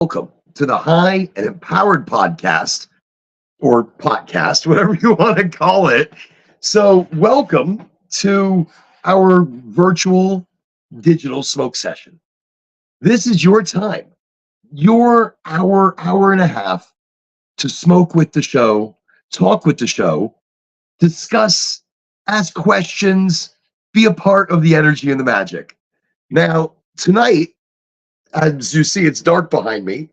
Welcome to the High and Empowered Podcast, or potcast, whatever you want to call it. So, welcome to our virtual digital smoke session. This is your time, your hour and a half to smoke with the show, talk with the show, discuss, ask questions, be a part of the energy and the magic. Now, tonight, as you see, it's dark behind me.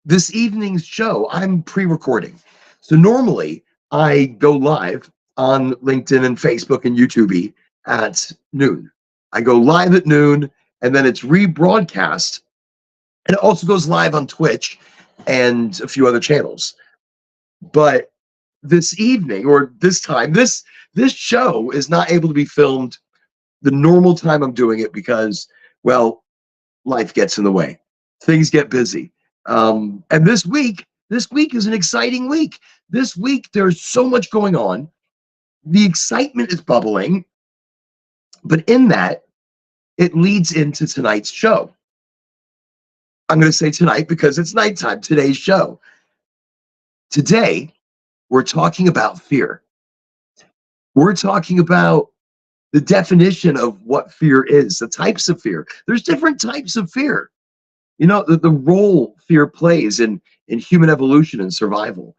This evening's show, I'm pre-recording. So normally I go live on LinkedIn and Facebook and YouTube at noon. I go live at noon and then it's rebroadcast. And it also goes live on Twitch and a few other channels. But this evening or this time, this show is not able to be filmed the normal time I'm doing it because, well, life gets in the way. Things get busy. And this week is an exciting week. This week, there's so much going on. The excitement is bubbling, but in that, it leads into tonight's show. I'm going to say tonight because it's nighttime, today's show. Today, we're talking about fear. We're talking about the definition of what fear is, the types of fear. There's different types of fear. You know, the role fear plays in human evolution and survival.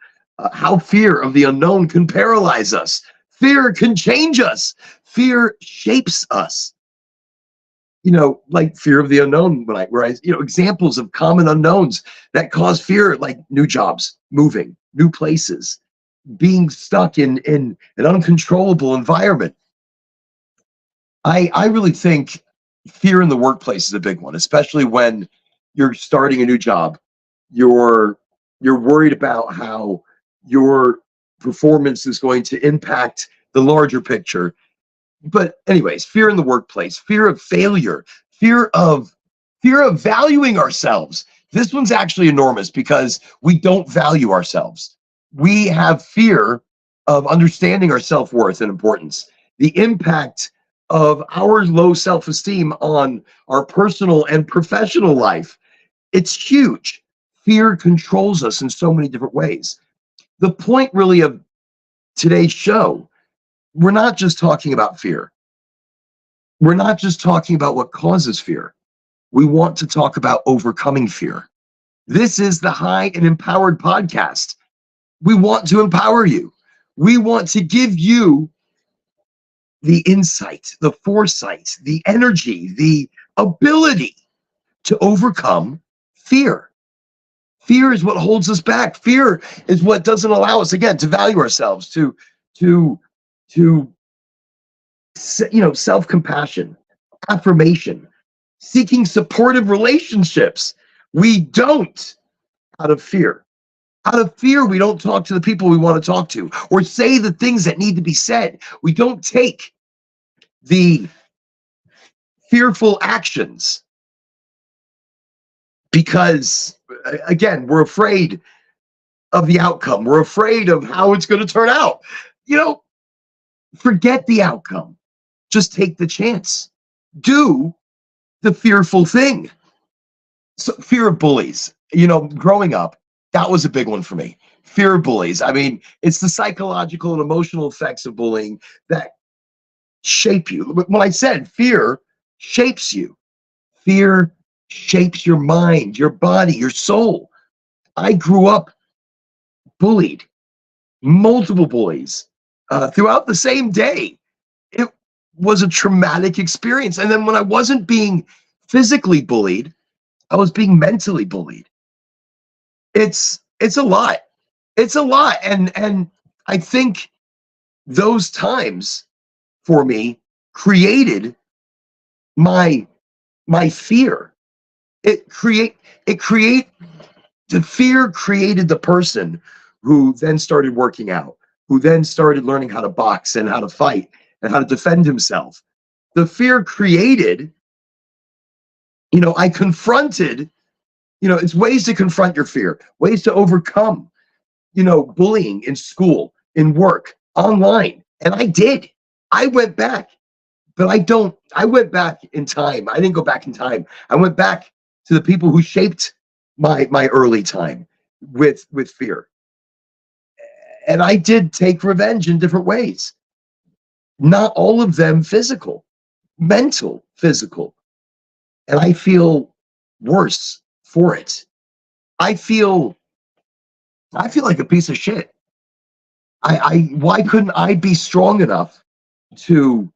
How fear of the unknown can paralyze us. Fear can change us. Fear shapes us. You know, like fear of the unknown, examples of common unknowns that cause fear, like new jobs, moving, new places, being stuck in an uncontrollable environment. I really think fear in the workplace is a big one, especially when you're starting a new job. You're worried about how your performance is going to impact the larger picture. But anyways, fear in the workplace, fear of failure, fear of valuing ourselves. This one's actually enormous because we don't value ourselves. We have fear of understanding our self-worth and importance. The impact of our low self-esteem on our personal and professional life. It's huge. Fear controls us in so many different ways. The point really of today's show, we're not just talking about fear. We're not just talking about what causes fear. We want to talk about overcoming fear. This is the High and Empowered Podcast. We want to empower you. We want to give you the insight, the foresight, the energy, the ability to overcome fear. Fear is what holds us back. Fear is what doesn't allow us, again, to value ourselves, to self-compassion, affirmation, seeking supportive relationships. We don't out of fear. Out of fear, we don't talk to the people we want to talk to or say the things that need to be said. We don't take the fearful actions because, again, we're afraid of the outcome. We're afraid of how it's going to turn out. You know, forget the outcome. Just take the chance. Do the fearful thing. So, fear of bullies. You know, growing up, that was a big one for me. Fear of bullies. I mean, it's the psychological and emotional effects of bullying that shape you. But when I said fear shapes you, fear shapes your mind, your body, your soul. I grew up bullied, multiple bullies throughout the same day. It was a traumatic experience. And then when I wasn't being physically bullied, I was being mentally bullied. It's a lot. It's a lot. And I think those times for me created my fear. The fear created the person who then started working out, who then started learning how to box and how to fight and how to defend himself. The fear created, I confronted, it's ways to confront your fear, ways to overcome, bullying in school, in work, online. And I did. I went back, but I went back in time. I didn't go back in time. I went back to the people who shaped my early time with fear. And I did take revenge in different ways. Not all of them physical, mental, physical. And I feel worse for it. I feel I feel like a piece of shit. I why couldn't I be strong enough to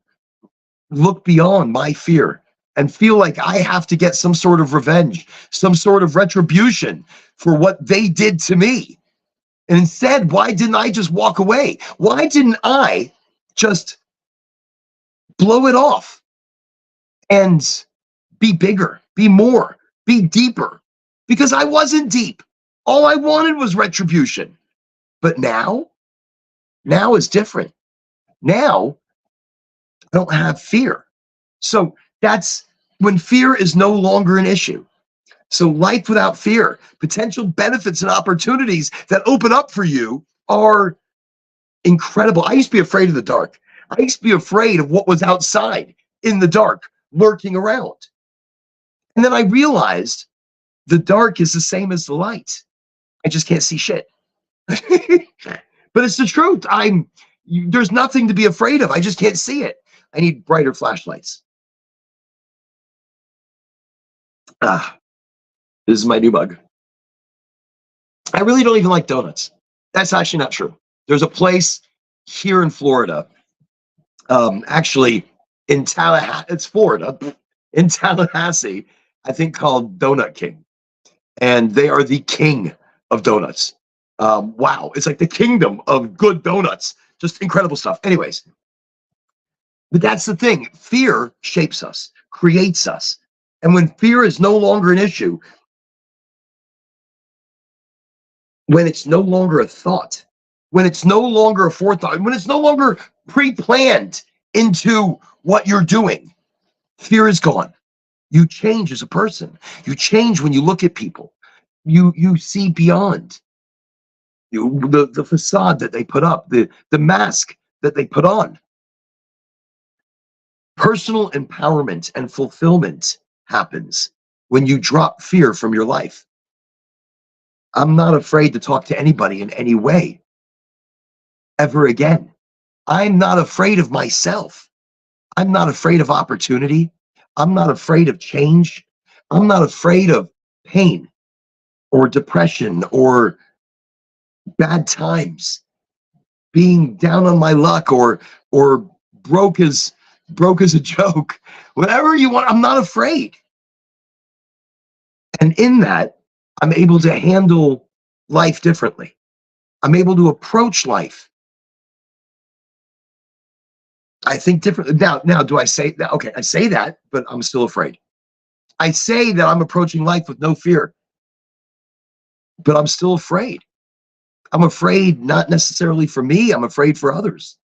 look beyond my fear and feel like I have to get some sort of revenge, some sort of retribution for what they did to me? And instead, why didn't I just walk away? Why didn't I just blow it off and be bigger, be more, be deeper? Because I wasn't deep. All I wanted was retribution. But now is different. Now I don't have fear. So that's when fear is no longer an issue. So life without fear, potential benefits and opportunities that open up for you are incredible. I used to be afraid of the dark. I used to be afraid of what was outside in the dark, lurking around. And then I realized the dark is the same as the light. I just can't see shit. But it's the truth. There's nothing to be afraid of. I just can't see it. I need brighter flashlights. Ah, this is my new bug. I really don't even like donuts. That's actually not true. There's a place here in Florida, actually in Tallahassee, it's Florida, in Tallahassee, I think called Donut King. And they are the king of donuts. Wow, it's like the kingdom of good donuts. Just incredible stuff. Anyways, but that's the thing. Fear shapes us, creates us. And when fear is no longer an issue, when it's no longer a thought, when it's no longer a forethought, when it's no longer pre-planned into what you're doing, fear is gone. You change as a person. You change when you look at people. You see beyond the facade that they put up, the mask that they put on. Personal empowerment and fulfillment happens when you drop fear from your life. I'm not afraid to talk to anybody in any way ever again. I'm not afraid of myself. I'm not afraid of opportunity. I'm not afraid of change. I'm not afraid of pain or depression or bad times, being down on my luck or broke as broke as a joke. Whatever you want, I'm not afraid. And in that, I'm able to handle life differently. I'm able to approach life, I think, differently. Now, do I say that? Okay, I say that, but I'm still afraid. I say that I'm approaching life with no fear, but I'm still afraid. I'm afraid not necessarily for me, I'm afraid for others.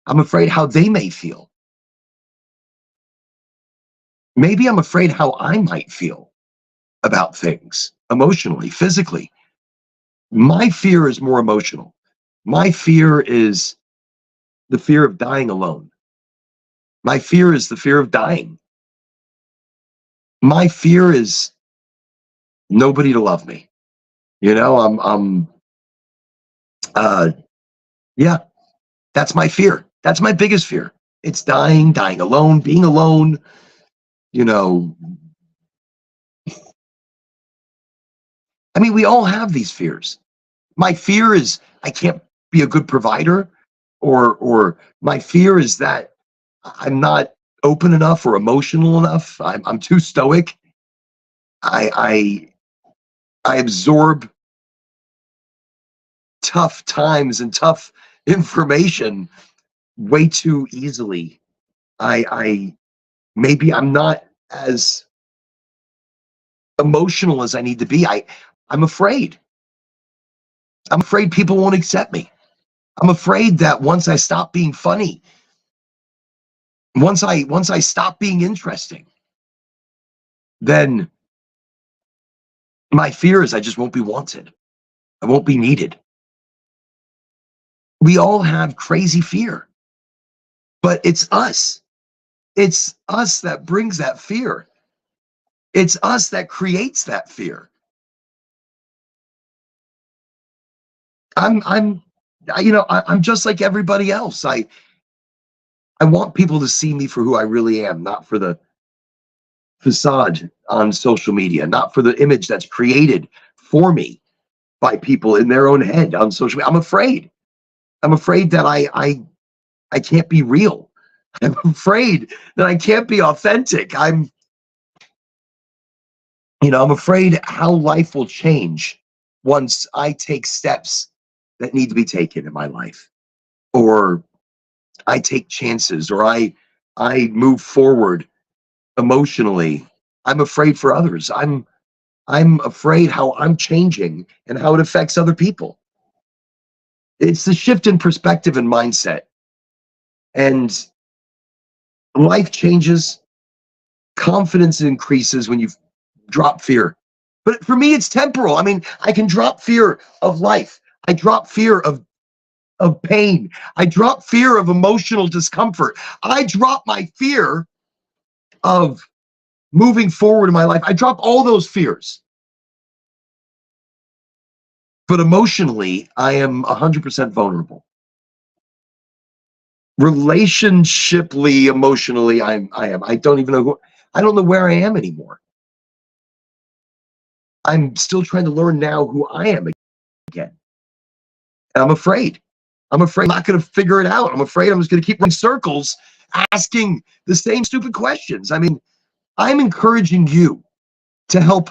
I'm afraid how they may feel. Maybe I'm afraid how I might feel about things emotionally, physically. My fear is more emotional. My fear is the fear of dying alone. My fear is the fear of dying. My fear is nobody to love me. I'm uh yeah, that's my fear. That's my biggest fear. It's dying alone, being alone, you know. I mean, we all have these fears. My fear is I can't be a good provider, or my fear is that I'm not open enough or emotional enough. I'm too stoic. I absorb tough times and tough information way too easily. I maybe I'm not as emotional as I need to be. I'm afraid. I'm afraid people won't accept me. I'm afraid that once I stop being funny, once I stop being interesting, then my fear is I just won't be wanted. I won't be needed. We all have crazy fear, but it's us. It's us that brings that fear. It's us that creates that fear. I'm just like everybody else. I want people to see me for who I really am, not for the facade on social media, not for the image that's created for me by people in their own head on social media. I'm afraid. I'm afraid that I can't be real. I'm afraid that I can't be authentic. I'm afraid how life will change once I take steps that need to be taken in my life, or I take chances, or I move forward emotionally. I'm afraid for others. I'm afraid how I'm changing and how it affects other people. It's the shift in perspective and mindset. And life changes, confidence increases when you drop fear. But for me, it's temporal. I mean, I can drop fear of life. I drop fear of pain. I drop fear of emotional discomfort. I drop my fear of moving forward in my life. I drop all those fears. But emotionally, I am 100% vulnerable. Relationshiply, emotionally, I am. I don't even know I don't know where I am anymore. I'm still trying to learn now who I am again. And I'm afraid. I'm afraid I'm not going to figure it out. I'm afraid I'm just going to keep running circles asking the same stupid questions. I mean, I'm encouraging you to help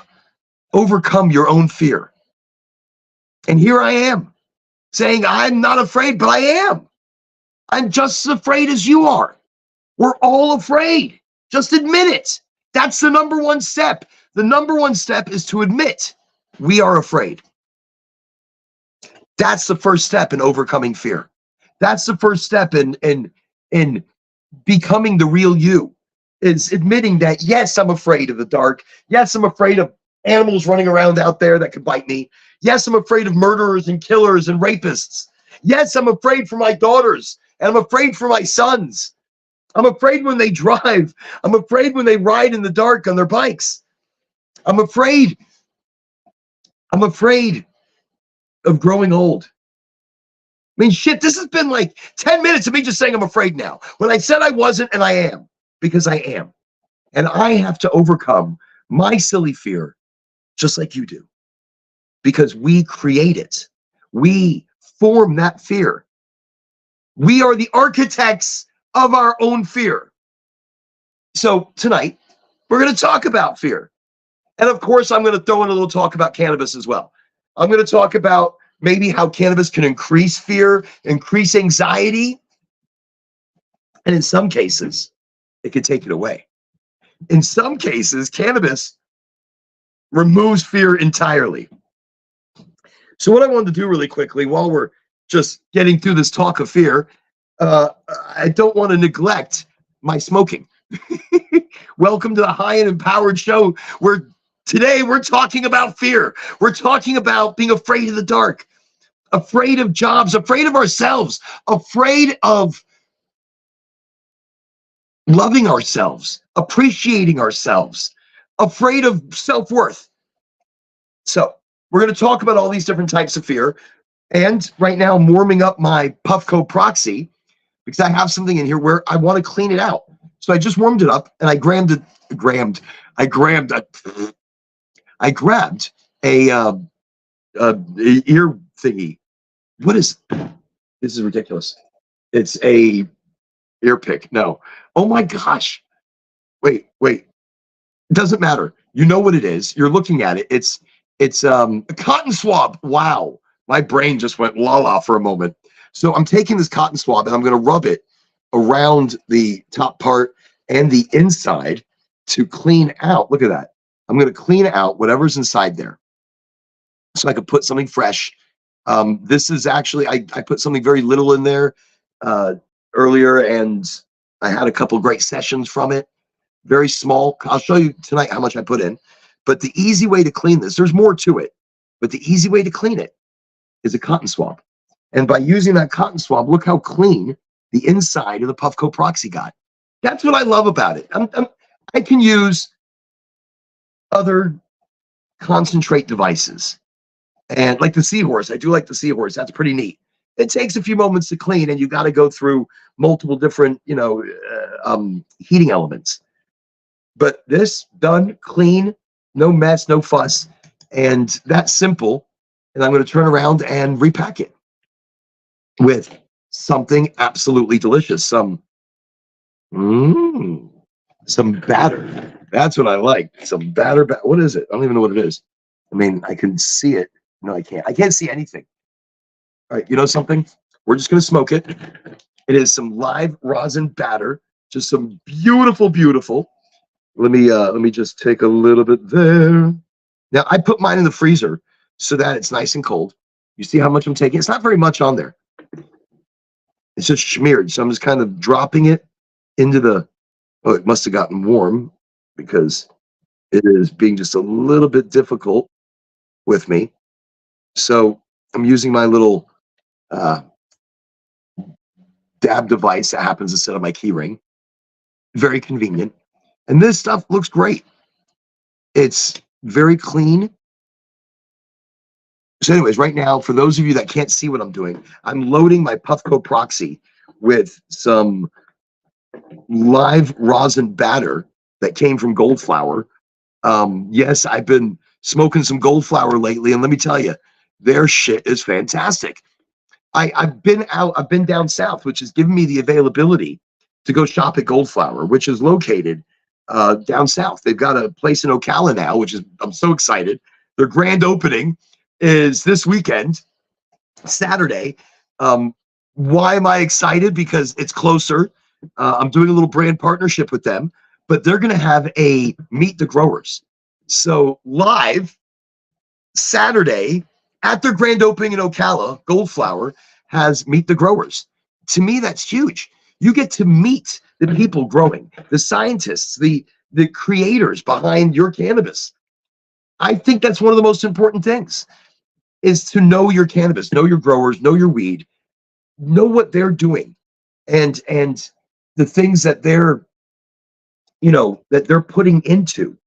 overcome your own fear. And here I am saying, I'm not afraid, but I am. I'm just as afraid as you are. We're all afraid. Just admit it. That's the number one step. The number one step is to admit we are afraid. That's the first step in overcoming fear. That's the first step in becoming the real you, is admitting that, yes, I'm afraid of the dark. Yes, I'm afraid of animals running around out there that could bite me. Yes, I'm afraid of murderers and killers and rapists. Yes, I'm afraid for my daughters, and I'm afraid for my sons. I'm afraid when they drive. I'm afraid when they ride in the dark on their bikes. I'm afraid. I'm afraid of growing old. I mean, shit, this has been like 10 minutes of me just saying I'm afraid now. When I said I wasn't, and I am, because I am. And I have to overcome my silly fear just like you do, because we create it. We form that fear. We are the architects of our own fear. So tonight, we're going to talk about fear. And of course, I'm going to throw in a little talk about cannabis as well. I'm going to talk about maybe how cannabis can increase fear, increase anxiety, and in some cases, it can take it away. In some cases, cannabis removes fear entirely. So what I wanted to do really quickly, while we're just getting through this talk of fear, I don't want to neglect my smoking. Welcome to the High and Empowered Show, where today we're talking about fear. We're talking about being afraid of the dark, afraid of jobs, afraid of ourselves, afraid of loving ourselves, appreciating ourselves, afraid of self-worth. So we're going to talk about all these different types of fear. And right now I'm warming up my Puffco proxy because I have something in here where I want to clean it out. So I just warmed it up and I grabbed a ear thingy. What is this? Is ridiculous. It's a ear pick. No. Oh my gosh. Wait. It doesn't matter. You know what it is. You're looking at it. It's a cotton swab. Wow. My brain just went la la for a moment. So I'm taking this cotton swab and I'm going to rub it around the top part and the inside to clean out. Look at that. I'm going to clean out whatever's inside there so I could put something fresh. This is actually, I put something very little in there earlier, and I had a couple great sessions from it. Very small. I'll show you tonight how much I put in. But the easy way to clean this, there's more to it, but the easy way to clean it is a cotton swab. And by using that cotton swab, look how clean the inside of the Puffco Proxy got. That's what I love about it. I can use other concentrate devices. And like the seahorse, I do like the seahorse. That's pretty neat. It takes a few moments to clean, and you got to go through multiple different, heating elements. But this done clean, no mess, no fuss, and that's simple. And I'm going to turn around and repack it with something absolutely delicious. Mm, some batter. That's what I like. Some batter. What is it? I don't even know what it is. I mean, I can see it. No, I can't. I can't see anything. All right, you know something? We're just going to smoke it. It is some live rosin batter. Just some beautiful, beautiful. Let me just take a little bit there. Now I put mine in the freezer so that it's nice and cold. You see how much I'm taking? It's not very much on there. It's just smeared. So I'm just kind of dropping it into the, oh, it must have gotten warm because it is being just a little bit difficult with me. So I'm using my little dab device that happens to sit on my key ring. Very convenient. And this stuff looks great. It's very clean. So anyways, right now, for those of you that can't see what I'm doing, I'm loading my Puffco Proxy with some live rosin batter that came from Goldflower. Yes, I've been smoking some Goldflower lately, and let me tell you, their shit is fantastic. I've been down south, which has given me the availability to go shop at Goldflower, which is located down south. They've got a place in Ocala now, which is, I'm so excited. Their grand opening is this weekend, Saturday. Why am I excited? Because it's closer. I'm doing a little brand partnership with them, but they're going to have a Meet the Growers. So live Saturday at their grand opening in Ocala, Goldflower has Meet the Growers. To me, that's huge. You get to meet the people growing, the scientists, the creators behind your cannabis. I think that's one of the most important things is to know your cannabis, know your growers, know your weed, know what they're doing, and the things that they're putting into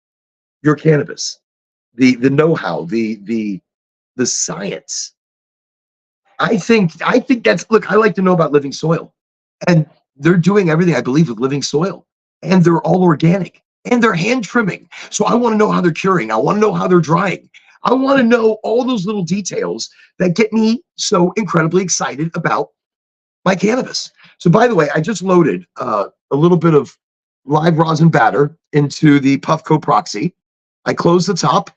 your cannabis, the know-how, the science. I think that's, look, I like to know about living soil, and they're doing everything I believe with living soil, and they're all organic, and they're hand trimming. So I want to know how they're curing. I want to know how they're drying. I want to know all those little details that get me so incredibly excited about my cannabis. So by the way, I just loaded a little bit of live rosin batter into the Puffco Proxy. I close the top,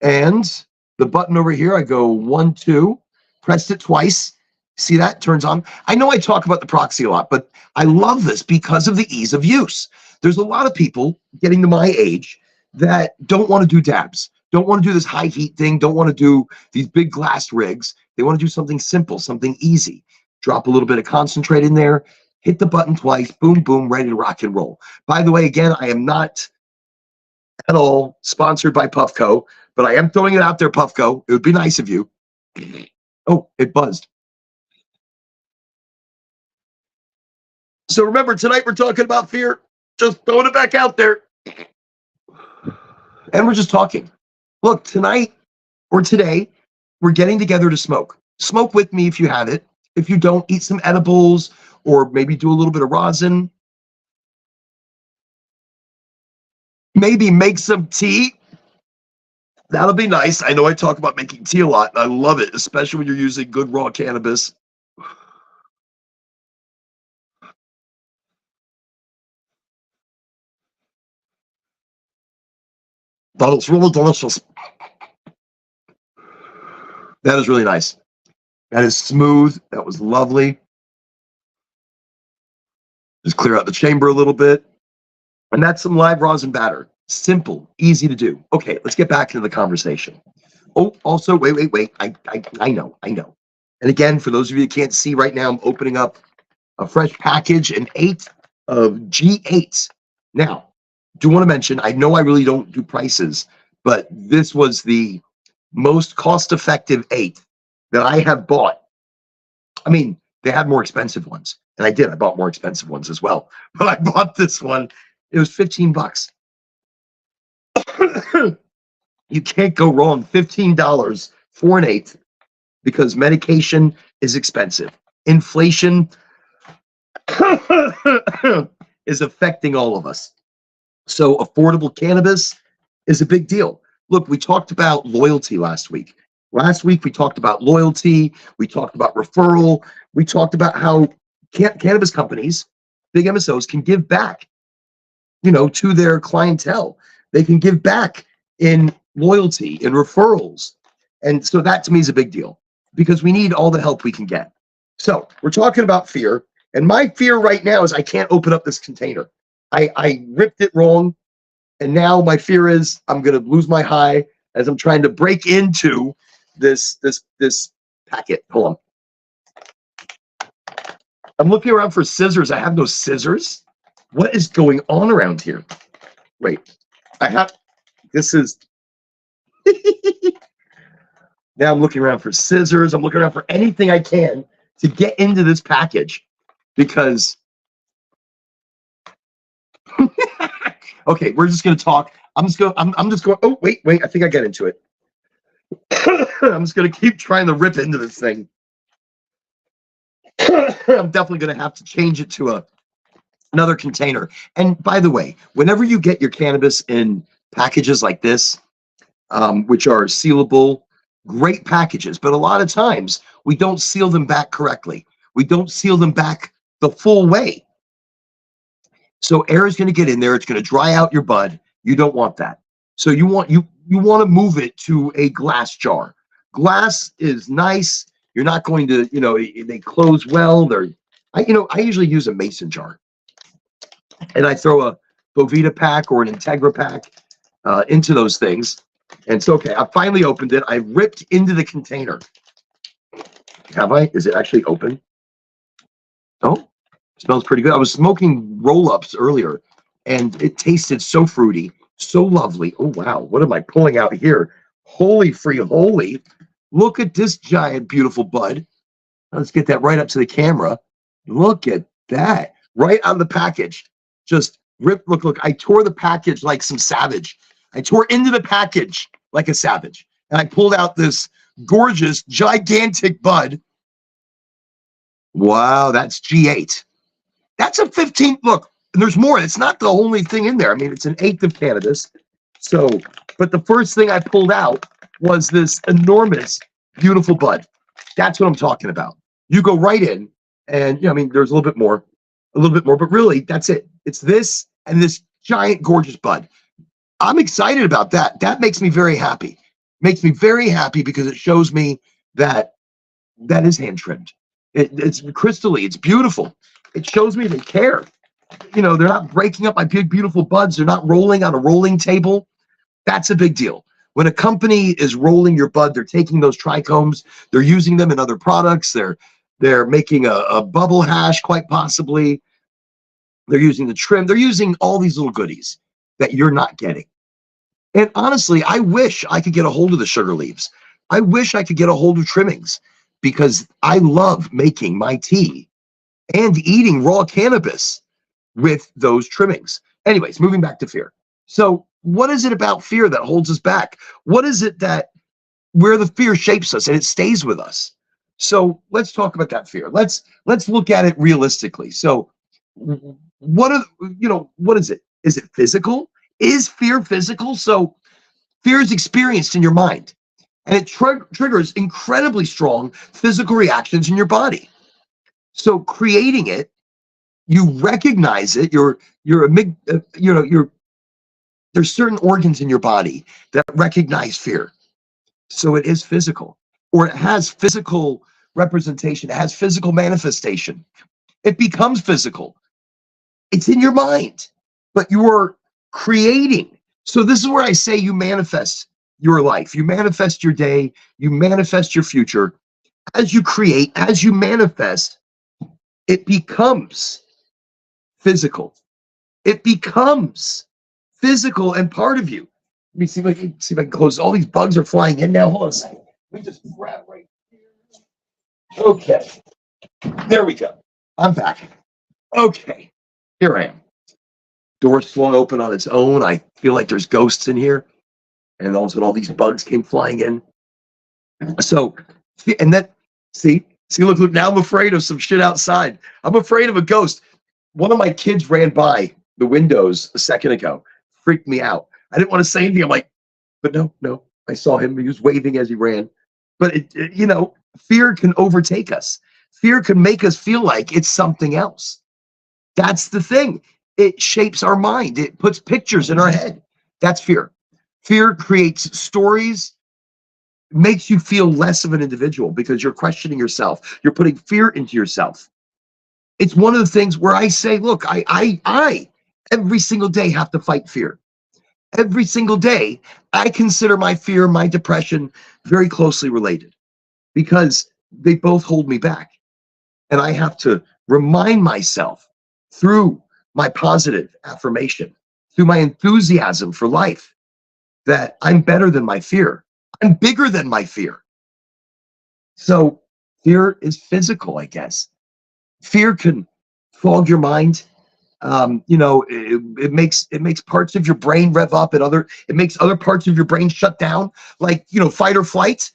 and the button over here, I go 1, 2, pressed it twice. See that? Turns on. I know I talk about the Proxy a lot, but I love this because of the ease of use. There's a lot of people getting to my age that don't want to do dabs, don't want to do this high heat thing, don't want to do these big glass rigs. They want to do something simple, something easy. Drop a little bit of concentrate in there, hit the button twice, boom, boom, ready to rock and roll. By the way, again, I am not at all sponsored by Puffco, but I am throwing it out there, Puffco. It would be nice of you. Oh, it buzzed. So remember, tonight we're talking about fear. Just throwing it back out there. And we're just talking. Look, tonight or today, we're getting together to smoke. Smoke with me if you have it. If you don't, eat some edibles or maybe do a little bit of rosin. Maybe make some tea. That'll be nice. I know I talk about making tea a lot, and I love it, especially when you're using good raw cannabis. But it's really delicious. That is really nice. That is smooth. That was lovely. Just clear out the chamber a little bit. And that's some live rosin batter. Simple, easy to do. Okay, let's get back into the conversation. Oh, also, wait. I know. And again, for those of you that can't see right now, I'm opening up a fresh package, an 8 of G8s. Now, do want to mention, I know I really don't do prices, but this was the most cost-effective 8 that I have bought. I mean, they had more expensive ones, and I bought more expensive ones as well. But I bought this one. It was $15. You can't go wrong. $15 4 1/8, because medication is expensive. Inflation is affecting all of us. So affordable cannabis is a big deal. Look, we talked about loyalty last week. Last week, we talked about loyalty. We talked about referral. We talked about how cannabis companies, big MSOs, can give back, to their clientele. They can give back in loyalty, in referrals. And so that to me is a big deal because we need all the help we can get. So we're talking about fear. And my fear right now is I can't open up this container. I ripped it wrong. And now my fear is I'm going to lose my high as I'm trying to break into this packet. Hold on. I'm looking around for scissors. I have no scissors. What is going on around here? Wait, this is, now I'm looking around for scissors. I'm looking around for anything I can to get into this package because, okay, we're just going to talk. I'm just going, oh, wait, I think I got into it. I'm just going to keep trying to rip into this thing. I'm definitely going to have to change it to another container. And by the way, whenever you get your cannabis in packages like this, which are sealable, great packages, but a lot of times we don't seal them back correctly. We don't seal them back the full way. So air is going to get in there. It's going to dry out your bud. You don't want that. So you want to move it to a glass jar. Glass is nice. You're not going to, they close well. I usually use a mason jar, and I throw a Bovita pack or an Integra pack into those things. And so, okay, I finally opened it. I ripped into the container. Have I? Is it actually open? Oh, smells pretty good. I was smoking roll-ups earlier, and it tasted so fruity, so lovely. Oh, wow. What am I pulling out here? Holy free holy. Look at this giant, beautiful bud. Let's get that right up to the camera. Look at that. Right on the package. Just rip. Look. I tore the package like some savage. I tore into the package like a savage. And I pulled out this gorgeous, gigantic bud. Wow, that's G8. That's a 15th. Look, and there's more. It's not the only thing in there. I mean, it's an eighth of cannabis. So, but the first thing I pulled out was this enormous, beautiful bud. That's what I'm talking about. You go right in, and there's a little bit more, but really, that's it. It's this and this giant, gorgeous bud. I'm excited about that. That makes me very happy. Makes me very happy because it shows me that is hand trimmed. It's crystally. It's beautiful. It shows me they care. They're not breaking up my big, beautiful buds. They're not rolling on a rolling table. That's a big deal. When a company is rolling your bud, they're taking those trichomes, they're using them in other products. They're making a bubble hash, quite possibly. They're using the trim. They're using all these little goodies that you're not getting. And honestly, I wish I could get a hold of the sugar leaves. I wish I could get a hold of trimmings because I love making my tea and eating raw cannabis with those trimmings. Anyways, moving back to fear. So what is it about fear that holds us back? What is it where the fear shapes us and it stays with us? So let's talk about that fear. Let's look at it realistically. So what is it? Is it physical? Is fear physical? So fear is experienced in your mind, and it triggers incredibly strong physical reactions in your body. So creating it, you recognize it. There's certain organs in your body that recognize fear. So it is physical, or it has physical representation. It has physical manifestation. It becomes physical. It's in your mind, but you are creating. So this is where I say you manifest your life. You manifest your day. You manifest your future. As you create, as you manifest, it becomes physical. It becomes physical and part of you. Let me see if I can close. All these bugs are flying in now. Hold on a second. Let me just grab right here. Okay. There we go. I'm back. Okay. Here I am. Door swung open on its own. I feel like there's ghosts in here. And all of a sudden, all these bugs came flying in. So, and then see, look, now I'm afraid of some shit outside. I'm afraid of a ghost. One of my kids ran by the windows a second ago, freaked me out. I didn't want to say anything. I'm like, but no, I saw him. He was waving as he ran. But fear can overtake us. Fear can make us feel like it's something else. That's the thing. It shapes our mind. It puts pictures in our head. That's fear. Fear creates stories, makes you feel less of an individual because you're questioning yourself. You're putting fear into yourself. It's one of the things where I say, look, I every single day have to fight fear. Every single day, I consider my fear, my depression very closely related because they both hold me back. And I have to remind myself through my positive affirmation, through my enthusiasm for life, that I'm better than my fear. I'm bigger than my fear. So fear is physical, I guess. Fear can fog your mind. It makes parts of your brain rev up and it makes other parts of your brain shut down, like fight or flight.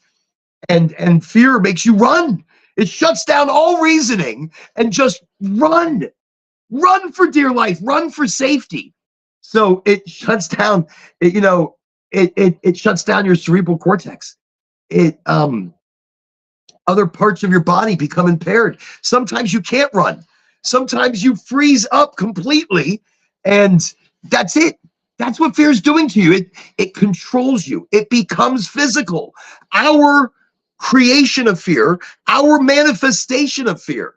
And fear makes you run. It shuts down all reasoning and just run for dear life, run for safety. So it shuts down, it shuts down your cerebral cortex. It Other parts of your body become impaired. Sometimes you can't run. Sometimes you freeze up completely, and that's it. That's what fear is doing to you. It controls you. It becomes physical. Our creation of fear, our manifestation of fear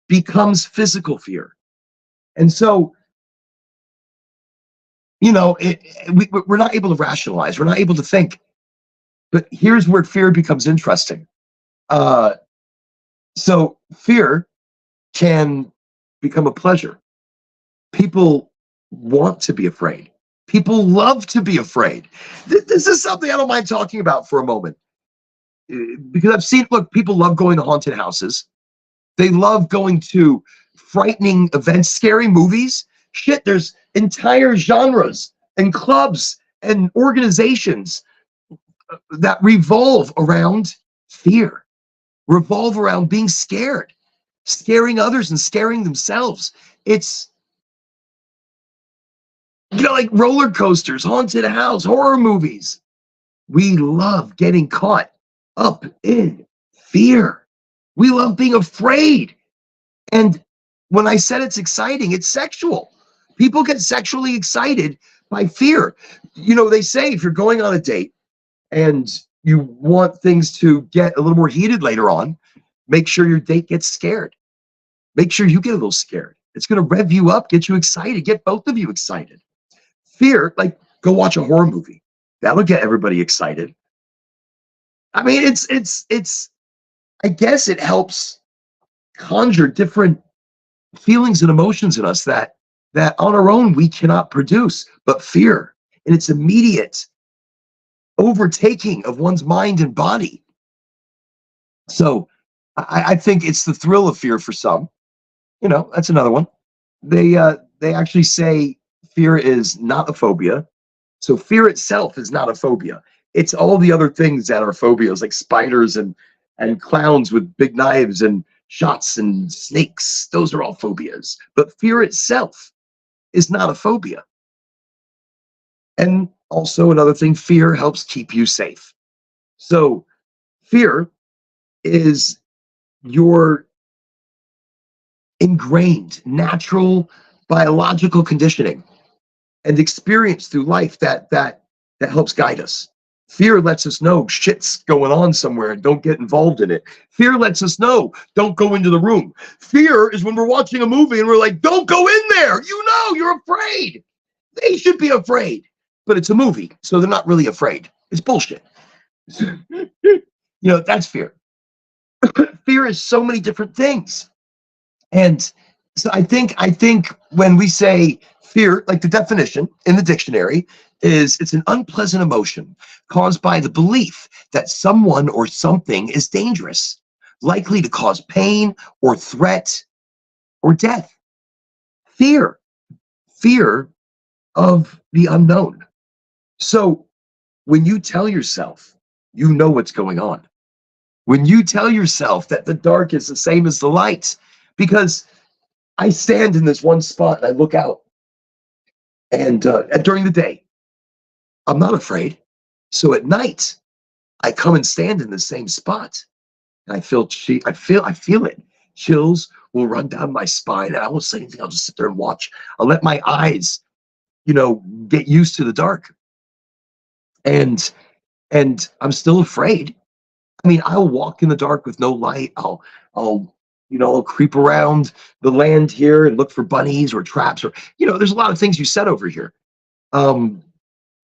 becomes physical fear. And so, we're not able to rationalize. We're not able to think. But here's where fear becomes interesting. Uh, so fear can become a pleasure. People want to be afraid. People love to be afraid. This is something I don't mind talking about for a moment. Because I've seen, look, people love going to haunted houses. They love going to frightening events, scary movies. Shit, there's entire genres and clubs and organizations that revolve around fear, revolve around being scared, scaring others and scaring themselves. It's like roller coasters, haunted house, horror movies. We love getting caught up in fear. We love being afraid. And when I said it's exciting, it's sexual. People get sexually excited by fear. They say if you're going on a date and you want things to get a little more heated later on, make sure your date gets scared. Make sure you get a little scared. It's going to rev you up, get you excited, get both of you excited. Fear, like go watch a horror movie. That'll get everybody excited. I mean, it's I guess it helps conjure different feelings and emotions in us that on our own we cannot produce. But fear in its immediate overtaking of one's mind and body. So I think it's the thrill of fear for some. That's another one. They actually say fear is not a phobia. So fear itself is not a phobia. It's all the other things that are phobias, like spiders and clowns with big knives and shots and snakes. Those are all phobias. But fear itself is not a phobia. And also another thing, fear helps keep you safe. So fear is your ingrained natural biological conditioning and experience through life that helps guide us. Fear lets us know shit's going on somewhere and don't get involved in it. Fear lets us know don't go into the room. Fear is when we're watching a movie and we're like, don't go in there. You're afraid. They should be afraid. But it's a movie, so they're not really afraid. It's bullshit. That's fear. Fear is so many different things. And so I think when we say fear, like the definition in the dictionary is it's an unpleasant emotion caused by the belief that someone or something is dangerous, likely to cause pain or threat or death. Fear of the unknown. So when you tell yourself you know what's going on. When you tell yourself that the dark is the same as the light, because I stand in this one spot and I look out, and during the day, I'm not afraid. So at night, I come and stand in the same spot, and I feel it. Chills will run down my spine, and I won't say anything. I'll just sit there and watch. I'll let my eyes, get used to the dark, and I'm still afraid. I mean, I'll walk in the dark with no light. I'll creep around the land here and look for bunnies or traps, or there's a lot of things you said over here. Um,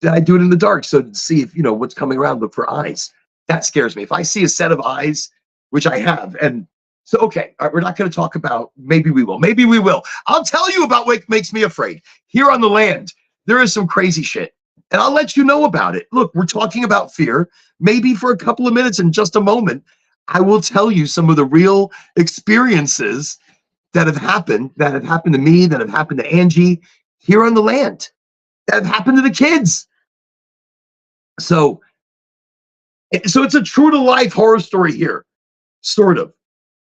I do it in the dark, so to see if what's coming around. Look for eyes. That scares me. If I see a set of eyes, which I have, and so okay, all right, we're not going to talk about. Maybe we will. Maybe we will. I'll tell you about what makes me afraid. Here on the land, there is some crazy shit, and I'll let you know about it. Look, we're talking about fear. Maybe for a couple of minutes, in just a moment, I will tell you some of the real experiences that have happened to me, that have happened to Angie here on the land, that have happened to the kids. So, so it's a true to life horror story here, sort of.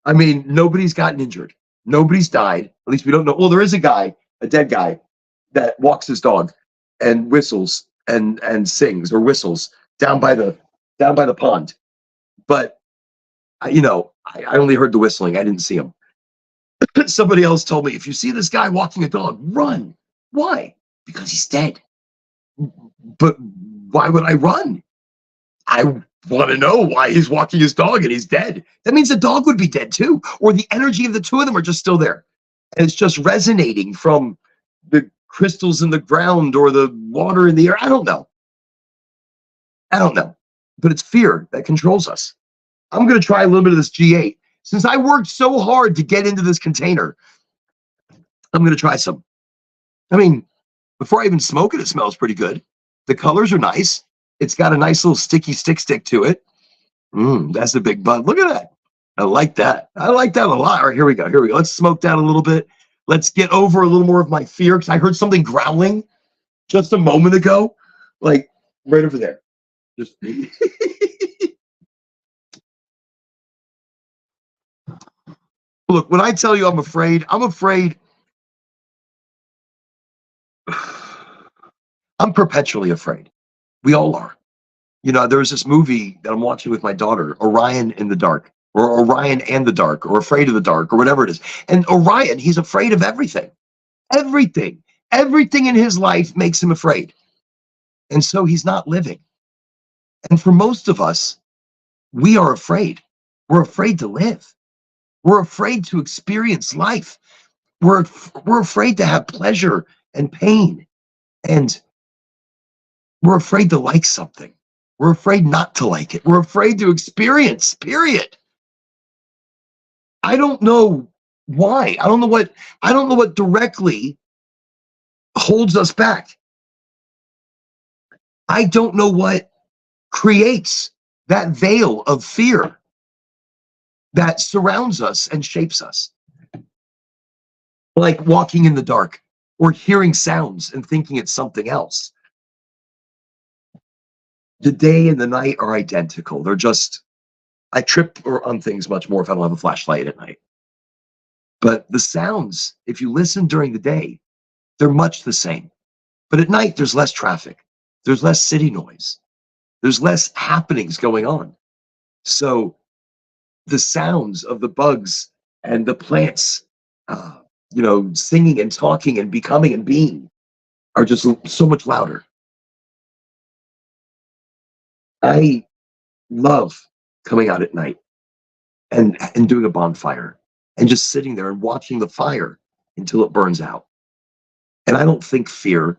I mean, nobody's gotten injured, nobody's died. At least we don't know. Well, there is a dead guy, that walks his dog and whistles and sings or whistles down by the pond. But I only heard the whistling. I didn't see him. Somebody else told me, if you see this guy walking a dog, run. Why? Because he's dead. But why would I run? I want to know why he's walking his dog and he's dead. That means the dog would be dead too, or the energy of the two of them are just still there, and it's just resonating from the crystals in the ground or the water in the air. I don't know. But it's fear that controls us. I'm going to try a little bit of this G8. Since I worked so hard to get into this container, I'm going to try some. I mean, before I even smoke it, it smells pretty good. The colors are nice. It's got a nice little sticky stick to it. That's a big bud. Look at that. I like that. I like that a lot. All right, here we go. Let's smoke that a little bit. Let's get over a little more of my fear, because I heard something growling just a moment ago, like right over there. Just look, when I tell you I'm afraid, I'm perpetually afraid. We all are. There's this movie that I'm watching with my daughter, Orion in the Dark, or Orion and the Dark, or Afraid of the Dark, or whatever it is. And Orion, he's afraid of everything. Everything. Everything in his life makes him afraid. And so he's not living. And for most of us, we are afraid. We're afraid to live. We're afraid to experience life. We're afraid to have pleasure and pain. And we're afraid to like something. We're afraid not to like it. We're afraid to experience, period. I don't know why. I don't know what directly holds us back. I don't know what creates that veil of fear that surrounds us and shapes us. Like walking in the dark or hearing sounds and thinking it's something else. The day and the night are identical. I trip on things much more if I don't have a flashlight at night. But the sounds, if you listen during the day, they're much the same. But at night, there's less traffic. There's less city noise. There's less happenings going on. So the sounds of the bugs and the plants, singing and talking and becoming and being are just so much louder. I love coming out at night and doing a bonfire and just sitting there and watching the fire until it burns out. And I don't think fear.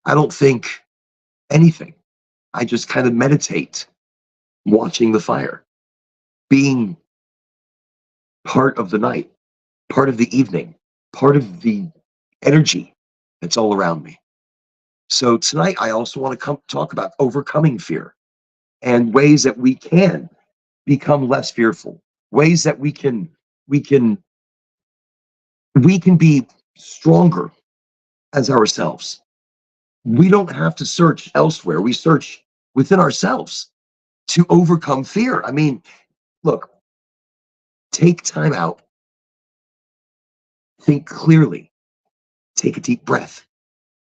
I don't think anything. I just kind of meditate watching the fire, being part of the night, part of the evening, part of the energy that's all around me. So tonight, I also want to talk about overcoming fear and ways that we can become less fearful, ways that we can be stronger as ourselves. We don't have to search elsewhere. We search within ourselves. to overcome fear. I mean, look, take time out, think clearly, take a deep breath.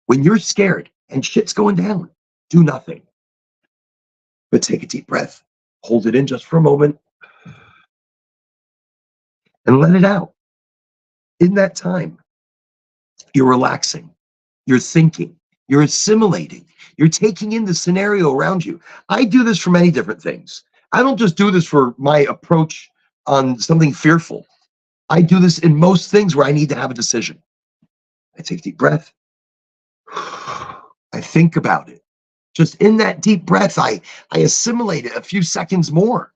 When you're scared and shit's going down, do nothing but take a deep breath, hold it in just for a moment, and let it out. In that time, you're relaxing, you're thinking, you're assimilating, you're taking in the scenario around you. I do this for many different things. I don't just do this for my approach on something fearful. I do this in most things where I need to have a decision. I take a deep breath. I think about it. Just in that deep breath, I assimilate it a few seconds more.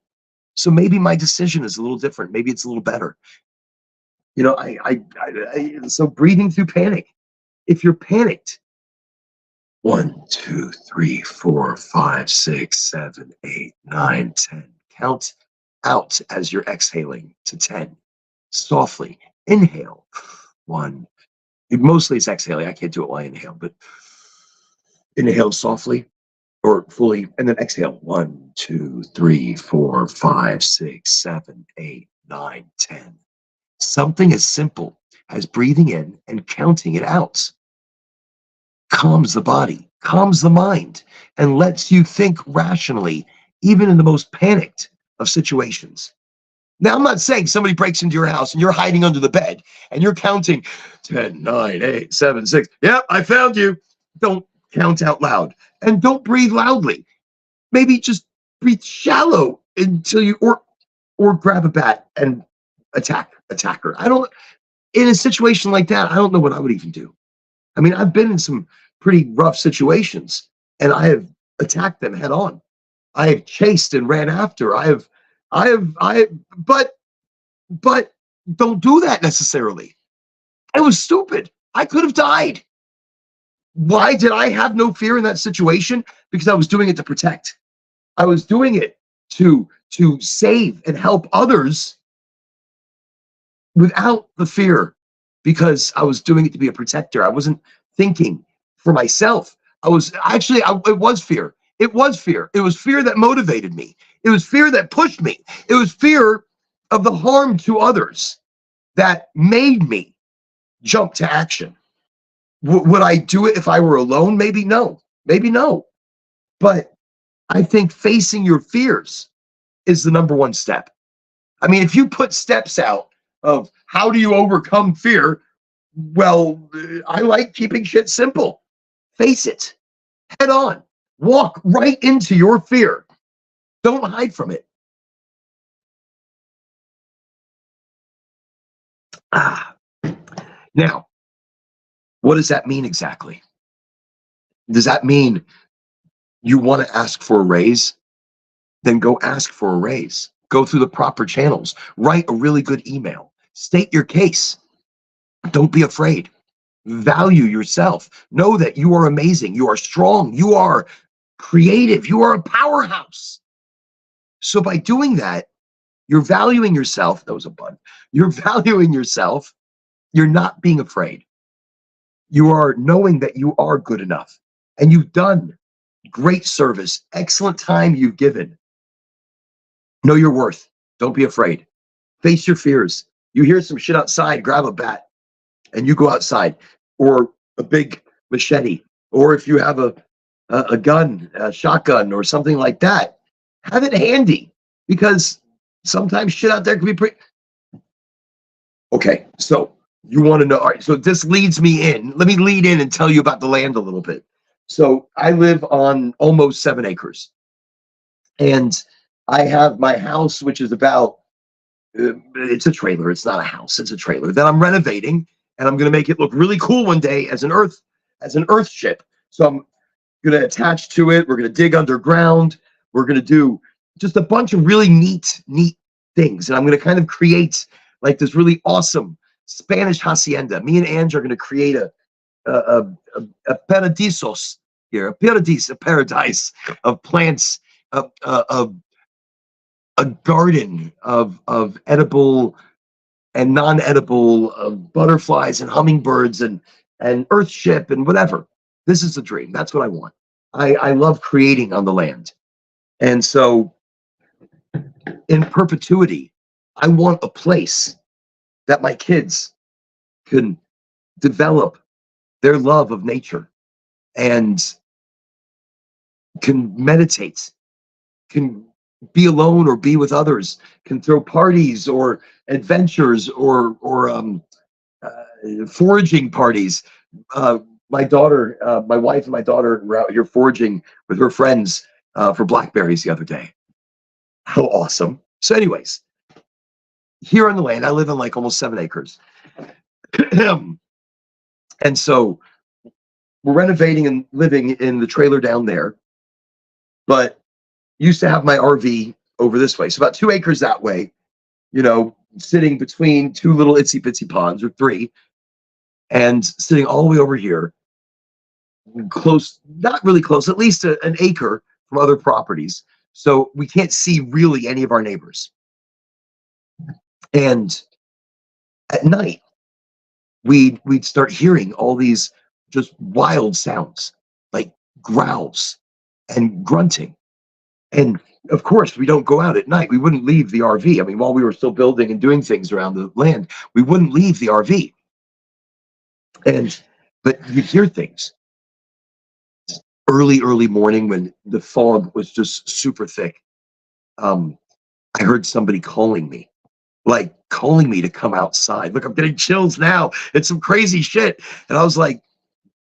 So maybe my decision is a little different. Maybe it's a little better. You know, so breathing through panic. If you're panicked, 1, 2, 3, 4, 5, 6, 7, 8, 9, 10. Count out as you're exhaling to 10. Softly inhale. 1. Mostly it's exhaling. I can't do it while I inhale, but inhale softly or fully, and then exhale. 1, 2, 3, 4, 5, 6, 7, 8, 9, 10. Something as simple as breathing in and counting it out calms the body, calms the mind, and lets you think rationally, even in the most panicked of situations. Now, I'm not saying somebody breaks into your house and you're hiding under the bed and you're counting 10, 9, 8, 7, 6. Yep, I found you. Don't count out loud and don't breathe loudly. Maybe just breathe shallow until you, or grab a bat and attack her. In a situation like that, I don't know what I would even do. I mean, I've been in some pretty rough situations and I have attacked them head on. I have chased and ran after. But don't do that necessarily. It was stupid. I could have died. Why did I have no fear in that situation? Because I was doing it to protect. I was doing it to save and help others without the fear, because I was doing it to be a protector. I wasn't thinking for myself. It was fear. It was fear. It was fear that motivated me. It was fear that pushed me. It was fear of the harm to others that made me jump to action. Would I do it if I were alone? Maybe no. Maybe no. But I think facing your fears is the number one step. I mean, if you put steps out of how do you overcome fear, well, I like keeping shit simple. Face it head on. Walk right into your fear. Don't hide from it. Now, what does that mean exactly? Does that mean you want to ask for a raise? Then go ask for a raise. Go through the proper channels. Write a really good email. State your case. Don't be afraid. Value yourself. Know that you are amazing. You are strong. You are creative. You are a powerhouse. So by doing that, you're valuing yourself. That was a bug. You're valuing yourself. You're not being afraid. You are knowing that you are good enough and you've done great service, excellent time you've given. Know your worth. Don't be afraid. Face your fears. You hear some shit outside, grab a bat and you go outside, or a big machete, or if you have a gun, a shotgun or something like that, have it handy, because sometimes shit out there can be pretty. Okay, so you want to know. All right, so this leads me in. Let me lead in and tell you about the land a little bit. So I live on almost 7 acres. And I have my house, which is about, it's a trailer. It's not a house. It's a trailer that I'm renovating. And I'm going to make it look really cool one day as an earth ship. So I'm going to attach to it. We're going to dig underground. We're going to do just a bunch of really neat things. And I'm going to kind of create like this really awesome Spanish hacienda. Me and Ange are going to create a paradisos here, a paradise of plants, of a garden of edible and non-edible, butterflies and hummingbirds and earthship and whatever. This is the dream. That's what I want. I love creating on the land. And so in perpetuity. I want a place that my kids can develop their love of nature and can meditate, can be alone or be with others, can throw parties or adventures or foraging parties. Uh, my wife and my daughter were out here foraging with her friends for blackberries the other day. How awesome! So, anyways, here on the land, I live in like almost 7 acres, and so we're renovating and living in the trailer down there. But used to have my RV over this way, so about 2 acres that way. Sitting between two little itsy bitsy ponds or three, and sitting all the way over here, close, not really close, at least an acre from other properties. So we can't see really any of our neighbors. And at night, we'd start hearing all these just wild sounds, like growls and grunting. And of course, we don't go out at night. We wouldn't leave the RV. I mean, while we were still building and doing things around the land, we wouldn't leave the RV. But you'd hear things early morning when the fog was just super thick. I heard somebody calling me, like calling me to come outside. Look, I'm getting chills now. It's some crazy shit. And I was like,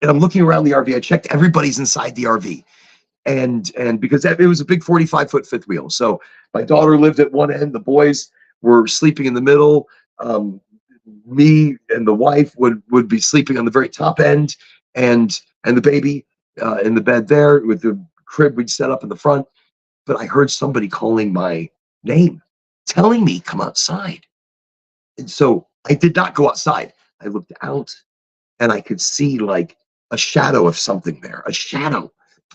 and I'm looking around the RV. I checked everybody's inside the RV. And because it was a big 45-foot fifth wheel. So my daughter lived at one end, the boys were sleeping in the middle. Me and the wife would be sleeping on the very top end, and the baby in the bed there with the crib we'd set up in the front. But I heard somebody calling my name, telling me come outside. And so I did not go outside. I looked out and I could see like a shadow of something there,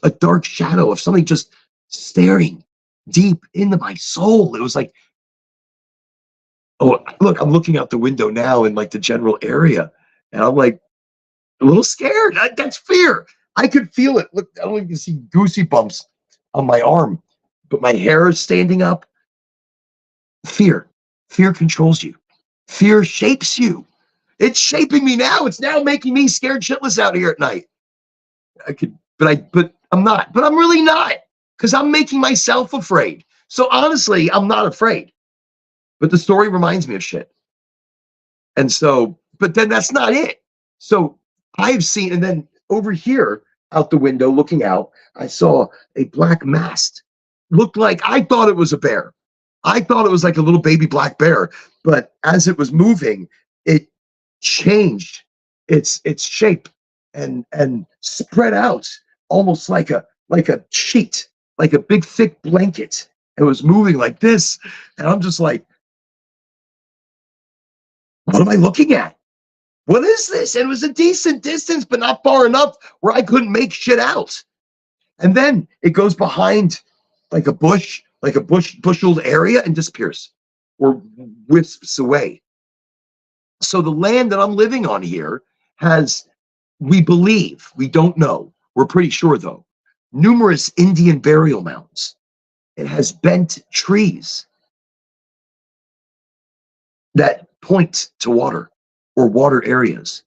a dark shadow of something just staring deep into my soul. It was like, oh, look, I'm looking out the window now in like the general area, and I'm like a little scared. That's fear. I could feel it. Look, I don't even see goosey bumps on my arm, but my hair is standing up. Fear. Fear controls you. Fear shapes you. It's shaping me now. It's now making me scared shitless out here at night. But I'm not. But I'm really not, because I'm making myself afraid. So honestly, I'm not afraid. But the story reminds me of shit. And so, but then that's not it. So I've seen, and then over here out the window looking out, I saw a black mast. Looked like, I thought it was a bear. I thought it was like a little baby black bear. But as it was moving, it changed its shape and spread out almost like a sheet, like a big thick blanket. It was moving like this. And I'm just like, what am I looking at? What is this? And it was a decent distance, but not far enough where I couldn't make shit out. And then it goes behind like a busheled area and disappears or wisps away. So the land that I'm living on here has, we believe, we don't know, we're pretty sure though, numerous Indian burial mounds. It has bent trees that point to water or water areas.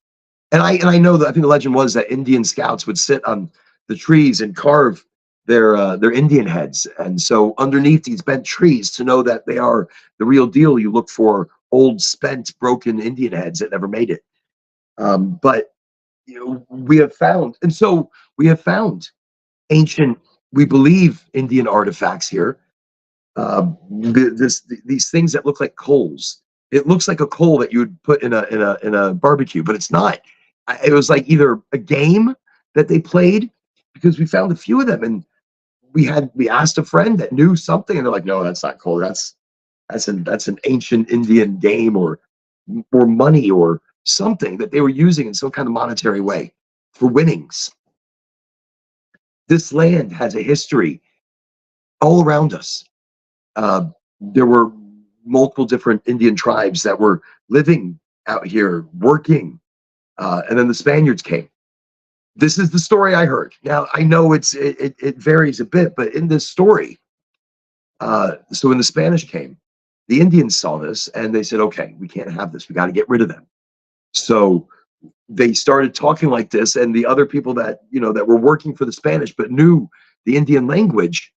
And I know that, I think the legend was that Indian scouts would sit on the trees and carve their Indian heads. And so underneath these bent trees, to know that they are the real deal, you look for old, spent, broken Indian heads that never made it. But we have found, and so we have found ancient, we believe, Indian artifacts here. These things that look like coals. It looks like a coal that you would put in a barbecue, but it's not. It was like either a game that they played, because we found a few of them, and we asked a friend that knew something, and they're like, no, that's not coal. That's an ancient Indian game or money or something that they were using in some kind of monetary way for winnings. This land has a history all around us. There were multiple different Indian tribes that were living out here, working, and then the Spaniards came. This is the story I heard. Now I know it varies a bit, but in this story, So when the Spanish came, the Indians saw this and they said, okay, we can't have this. We got to get rid of them. So they started talking like this, and the other people that, that were working for the Spanish but knew the Indian language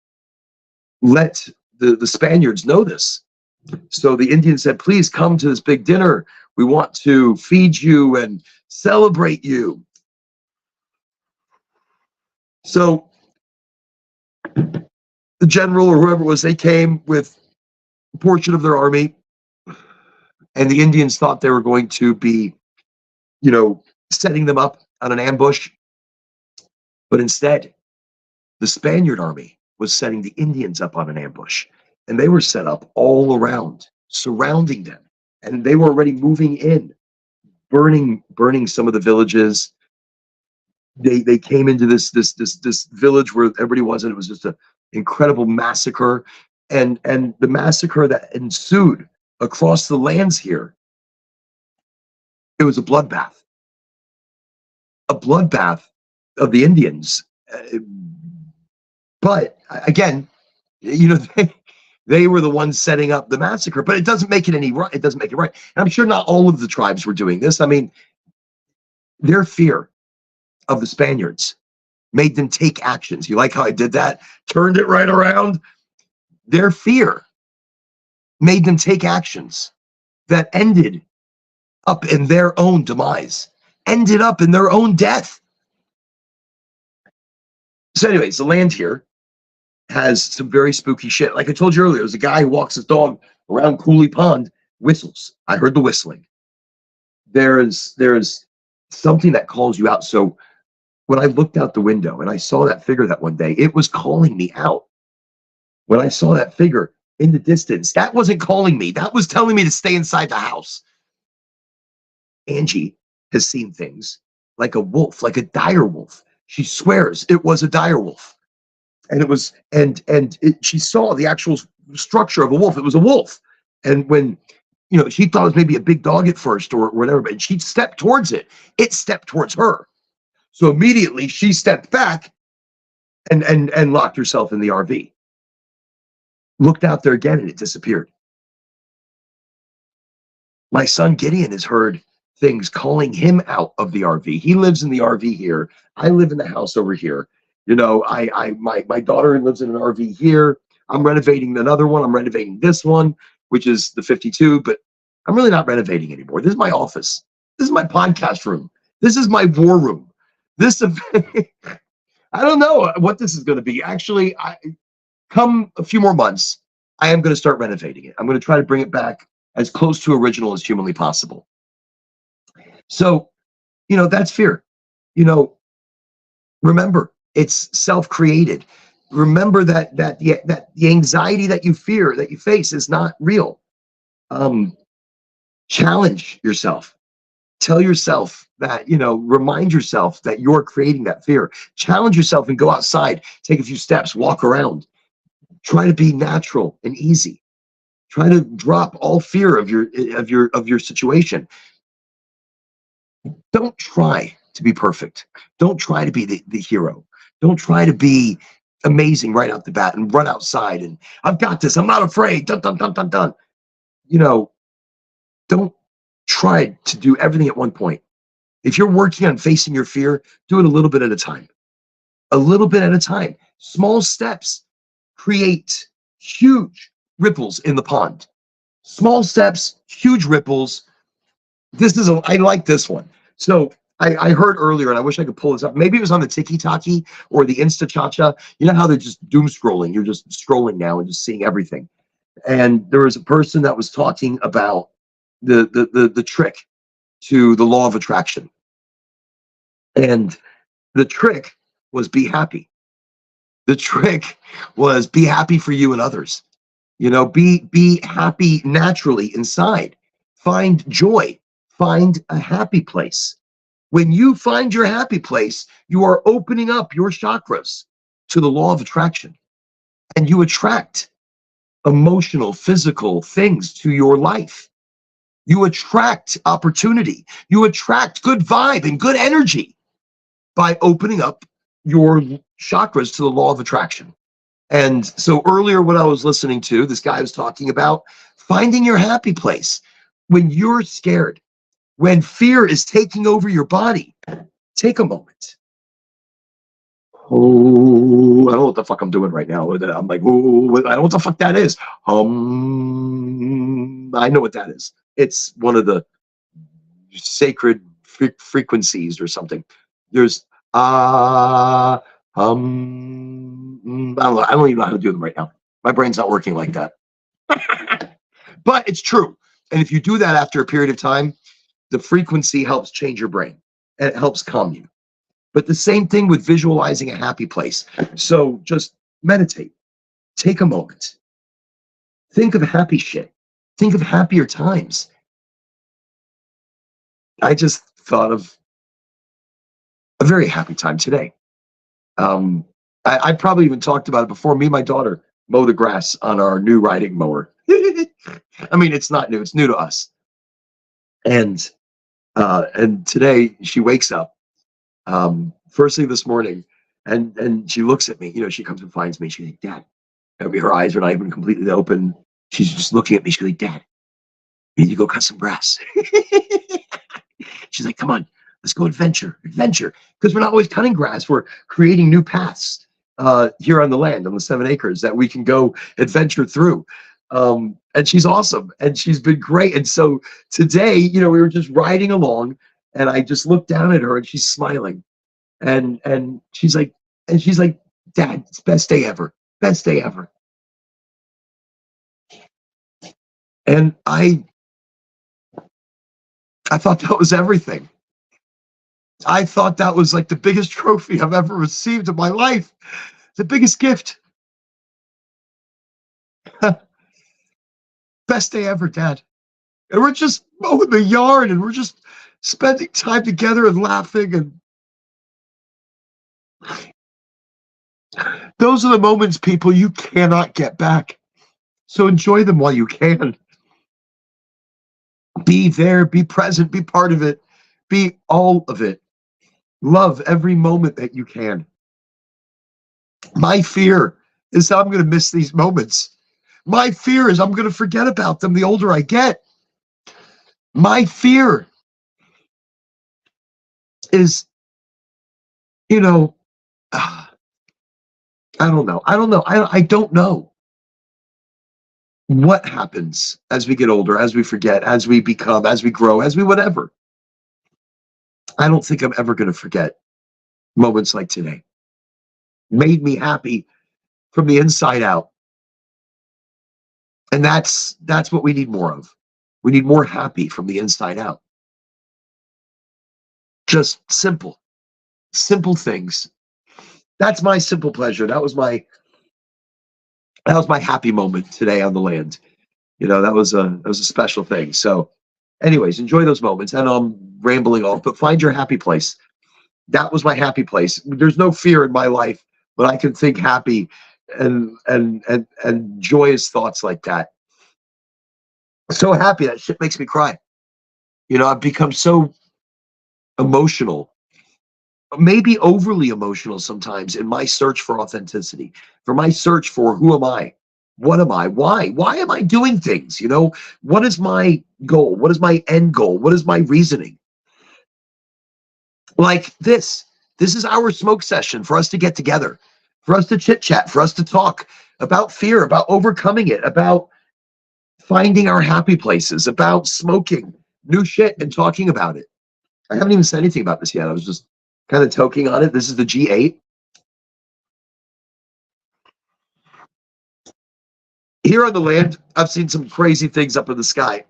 let the Spaniards know this. So the Indians said, please come to this big dinner. We want to feed you and celebrate you. So the general or whoever it was, they came with a portion of their army, and the Indians thought they were going to be, setting them up on an ambush. But instead, the Spaniard army was setting the Indians up on an ambush, and they were set up all around, surrounding them. And they were already moving in, burning some of the villages. They came into this village where everybody was, and it was just an incredible massacre. And the massacre that ensued across the lands here, it was a bloodbath of the Indians. But again, they were the ones setting up the massacre, but it doesn't make it any right. It doesn't make it right. And I'm sure not all of the tribes were doing this. I mean, their fear of the Spaniards made them take actions. You like how I did that? Turned it right around. Their fear made them take actions that ended up in their own demise, ended up in their own death. So anyways, the land here has some very spooky shit. Like I told you earlier, there's a guy who walks his dog around Cooley Pond, whistles. I heard the whistling. There's something that calls you out. So when I looked out the window and I saw that figure that one day, it was calling me out. When I saw that figure in the distance, that wasn't calling me. That was telling me to stay inside the house. Angie has seen things like a wolf, like a dire wolf. She swears it was a dire wolf. And it was, she saw the actual structure of a wolf. It was a wolf. And when, she thought it was maybe a big dog at first or whatever, but she stepped towards it. It stepped towards her. So immediately she stepped back and locked herself in the RV. Looked out there again and it disappeared. My son Gideon has heard things calling him out of the RV. He lives in the RV here. I live in the house over here. My daughter lives in an RV here. I'm renovating another one. I'm renovating this one, which is the 52, but I'm really not renovating anymore. This is my office. This is my podcast room. This is my war room. I don't know what this is going to be. Actually, come a few more months, I am going to start renovating it. I'm going to try to bring it back as close to original as humanly possible. So, that's fear. Remember, it's self-created. Remember that the anxiety that you fear, that you face, is not real. Challenge yourself. Tell yourself that, remind yourself that you're creating that fear. Challenge yourself and go outside, take a few steps, walk around. Try to be natural and easy. Try to drop all fear of your situation. Don't try to be perfect. Don't try to be the hero. Don't try to be amazing right out the bat and run outside and I've got this. I'm not afraid. Dun, dun, dun, dun, dun. Don't try to do everything at one point. If you're working on facing your fear, do it a little bit at a time. A little bit at a time. Small steps create huge ripples in the pond. Small steps, huge ripples. I like this one. So I heard earlier, and I wish I could pull this up. Maybe it was on the Tiki-Taki or the Insta-Cha-Cha. You know how they're just doom scrolling. You're just scrolling now and just seeing everything. And there was a person that was talking about the trick to the law of attraction. And the trick was be happy. The trick was be happy for you and others. Be happy naturally inside. Find joy. Find a happy place. When you find your happy place, you are opening up your chakras to the law of attraction. And you attract emotional, physical things to your life. You attract opportunity. You attract good vibe and good energy by opening up your chakras to the law of attraction. And so earlier when I was listening to, this guy was talking about finding your happy place when you're scared, when fear is taking over your body. Take a moment. Oh, I don't know what the fuck I'm doing right now. I'm like, oh, I don't know what the fuck that is. I know what that is. It's one of the sacred frequencies or something. There's I don't know. I don't even know how to do them right now. My brain's not working like that. But it's true. And if you do that after a period of time, the frequency helps change your brain and it helps calm you. But the same thing with visualizing a happy place. So just meditate, take a moment, think of happy shit, think of happier times. I just thought of a very happy time today. I probably even talked about it before. Me and my daughter mow the grass on our new riding mower. I mean, it's not new; it's new to us. And today she wakes up first thing this morning, and she looks at me. You know, she comes and finds me. She's like, "Dad," her eyes are not even completely open. She's just looking at me. She's like, "Dad, you need to go cut some grass." She's like, "Come on, let's go adventure. Because we're not always cutting grass. We're creating new paths here on the land, on the 7 acres that we can go adventure through." And she's awesome, and she's been great. And so today, you know, we were just riding along, and I just looked down at her, and she's smiling, and she's like, "Dad, it's best day ever, best day ever." And I thought that was everything. I thought that was like the biggest trophy I've ever received in my life. The biggest gift. Best day ever, Dad. And we're just mowing the yard and we're just spending time together and laughing. And those are the moments, people, you cannot get back. So enjoy them while you can. Be there, be present, be part of it, be all of it. Love every moment that you can. My fear is that I'm going to miss these moments. My fear is I'm going to forget about them the older I get. My fear is, you know, I don't know. I don't know what happens as we get older, as we forget, as we become, as we grow, as we whatever. I don't think I'm ever going to forget moments like today. Made me happy from the inside out. And that's what we need more of. We need more happy from the inside out. Just simple things. That's my simple pleasure. That was my happy moment today on the land. You know, that was a special thing. So anyways, enjoy those moments. And I'm rambling off, but find your happy place. That was my happy place. There's no fear in my life, but I can think happy and joyous thoughts like that. So happy that shit makes me cry. You know, I've become so emotional, maybe overly emotional sometimes in my search for authenticity, for my search for who am I? What am I? Why am I doing things? You know, what is my goal? What is my end goal? What is my reasoning? Like this is our smoke session for us to get together, for us to chit chat, for us to talk about fear, about overcoming it, about finding our happy places, about smoking new shit and talking about it. I haven't even said anything about this yet. I was just kind of toking on it. This is the G8. Here on the land, I've seen some crazy things up in the sky.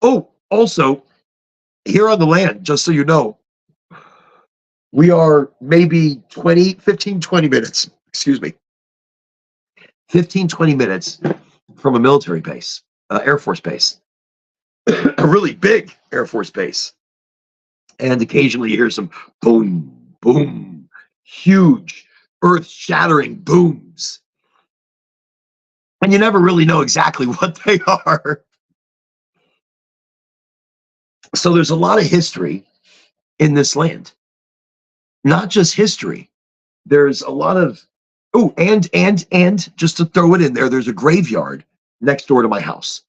Oh, also, here on the land, just so you know, we are maybe 20 minutes, excuse me, 15, 20 minutes from a military base, Air Force base, a really big Air Force base. And occasionally you hear some boom, boom, huge, earth-shattering booms. And you never really know exactly what they are. So there's a lot of history in this land. Not just history. There's a lot of Oh, and just to throw it in there, there's a graveyard next door to my house.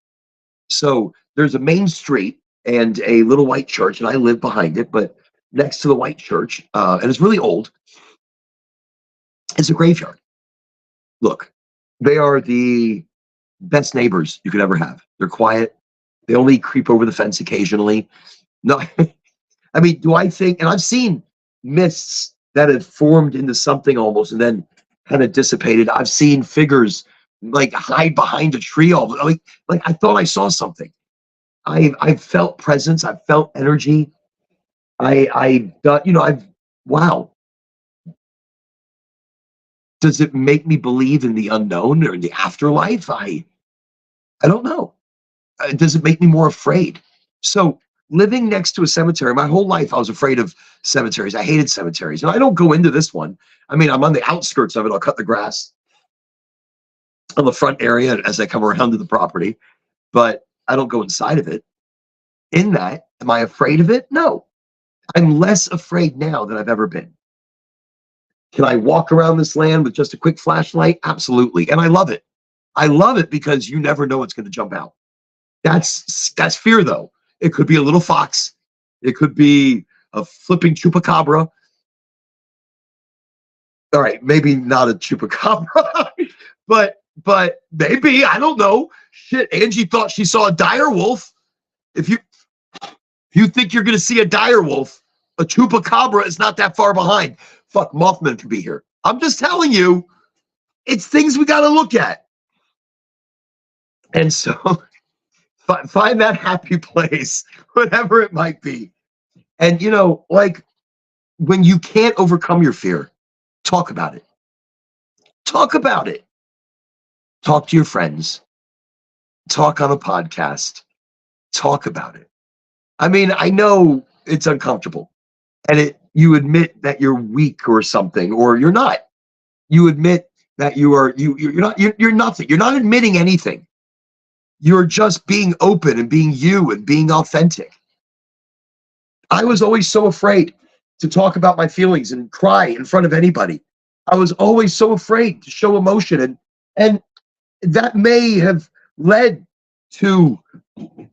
So there's a main street and a little white church, and I live behind it. But next to the white church, and it's really old, is a graveyard. Look, they are the best neighbors you could ever have. They're quiet. They only creep over the fence occasionally. No, I mean, do I think? And I've seen mists that have formed into something almost, and then kind of dissipated. I've seen figures like hide behind a tree. All like I thought I saw something. I felt presence. I felt energy. I've wow. Does it make me believe in the unknown or in the afterlife? I don't know. Does it make me more afraid? So living next to a cemetery, my whole life I was afraid of cemeteries. I hated cemeteries, and I don't go into this one. I mean, I'm on the outskirts of it. I'll cut the grass on the front area as I come around to the property, but I don't go inside of it. In that, am I afraid of it? No. I'm less afraid now than I've ever been. Can I walk around this land with just a quick flashlight? Absolutely. And I love it. I love it because you never know what's going to jump out. That's fear, though. It could be a little fox. It could be a flipping chupacabra. All right, maybe not a chupacabra, but maybe, I don't know. Shit, Angie thought she saw a dire wolf. If you think you're going to see a dire wolf, a chupacabra is not that far behind. Fuck, Mothman could be here. I'm just telling you, it's things we got to look at. And so find that happy place, whatever it might be. And, like when you can't overcome your fear, talk about it. Talk about it. Talk to your friends. Talk on a podcast. Talk about it. I mean, I know it's uncomfortable, and you admit that you're weak or something, or you're not. You admit that you're nothing. You're not admitting anything. You're just being open and being you and being authentic. I was always so afraid to talk about my feelings and cry in front of anybody. I was always so afraid to show emotion, and that may have led to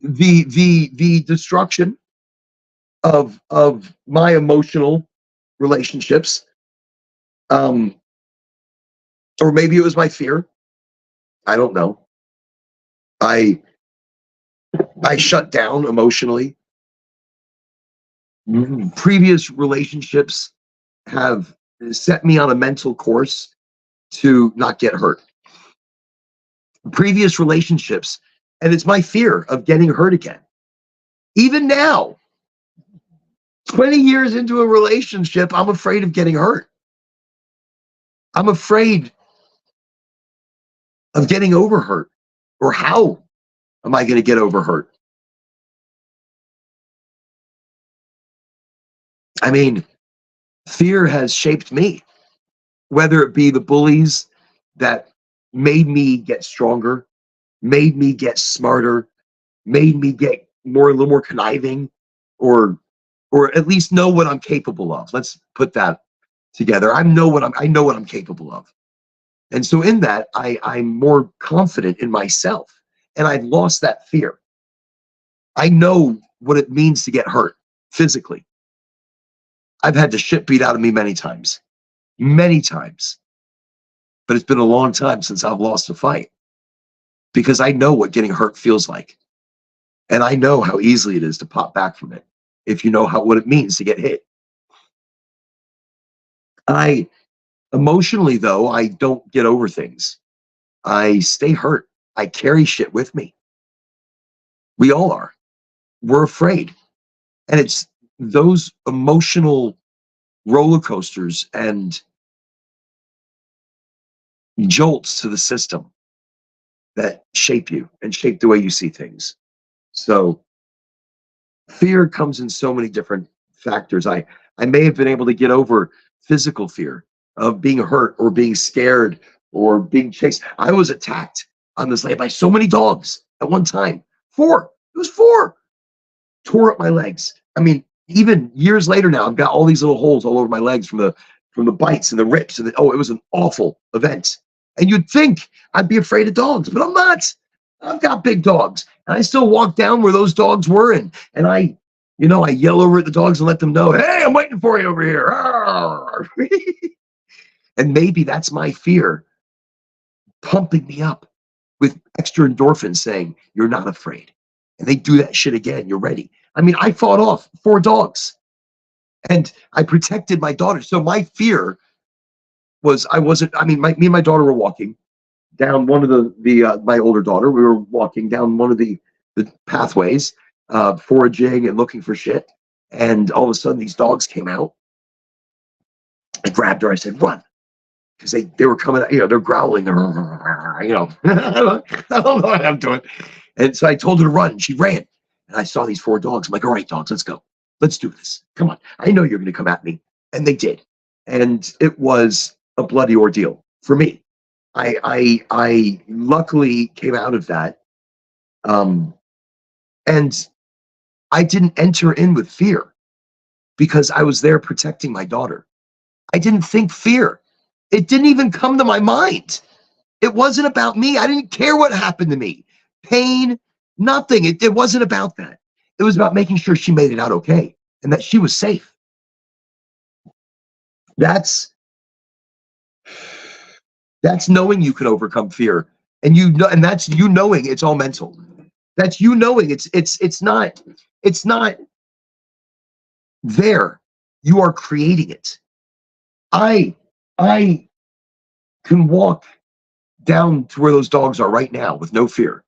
the destruction of my emotional relationships. Or maybe it was my fear. I don't know. I shut down emotionally. Previous relationships have set me on a mental course to not get hurt. Previous relationships, and it's my fear of getting hurt again. Even now, 20 years into a relationship, I'm afraid of getting hurt. I'm afraid of getting overhurt. Or how am I going to get overhurt? I mean, fear has shaped me, whether it be the bullies that made me get stronger, made me get smarter, made me get a little more conniving, or at least know what I'm capable of. Let's put that together. I know what I'm capable of. And so in that, I'm more confident in myself, and I've lost that fear. I know what it means to get hurt physically. I've had the shit beat out of me many times, but it's been a long time since I've lost a fight, because I know what getting hurt feels like. And I know how easily it is to pop back from it if you know what it means to get hit. Emotionally, though, I don't get over things. I stay hurt. I carry shit with me. We all are. We're afraid. And it's those emotional roller coasters and jolts to the system that shape you and shape the way you see things. So fear comes in so many different factors. I may have been able to get over physical fear of being hurt or being scared or being chased. I was attacked on this land by so many dogs at one time. 4. It was 4. Tore up my legs. I mean, even years later now, I've got all these little holes all over my legs from the from the bites and the rips. And it was an awful event. And you'd think I'd be afraid of dogs, but I'm not. I've got big dogs. And I still walk down where those dogs were. And I yell over at the dogs and let them know, hey, I'm waiting for you over here. And maybe that's my fear pumping me up with extra endorphins saying, you're not afraid. And they do that shit again. You're ready. I mean, I fought off 4 dogs and I protected my daughter. So my fear was me and my daughter were walking down one of my older daughter, we were walking down one of the pathways, foraging and looking for shit. And all of a sudden these dogs came out. I grabbed her. I said, run. Because they were coming, they're growling, I don't know what I'm doing. And so I told her to run. She ran. And I saw these 4 dogs. I'm like, all right, dogs, let's go. Let's do this. Come on. I know you're going to come at me. And they did. And it was a bloody ordeal for me. I luckily came out of that. And I didn't enter in with fear because I was there protecting my daughter. I didn't think fear. It didn't even come to my mind. It wasn't about me. I didn't care what happened to me. Pain, nothing. It wasn't about that. It was about making sure she made it out okay and that she was safe. That's knowing you can overcome fear. And that's you knowing it's all mental. That's you knowing it's not there. You are creating it. I can walk down to where those dogs are right now with no fear.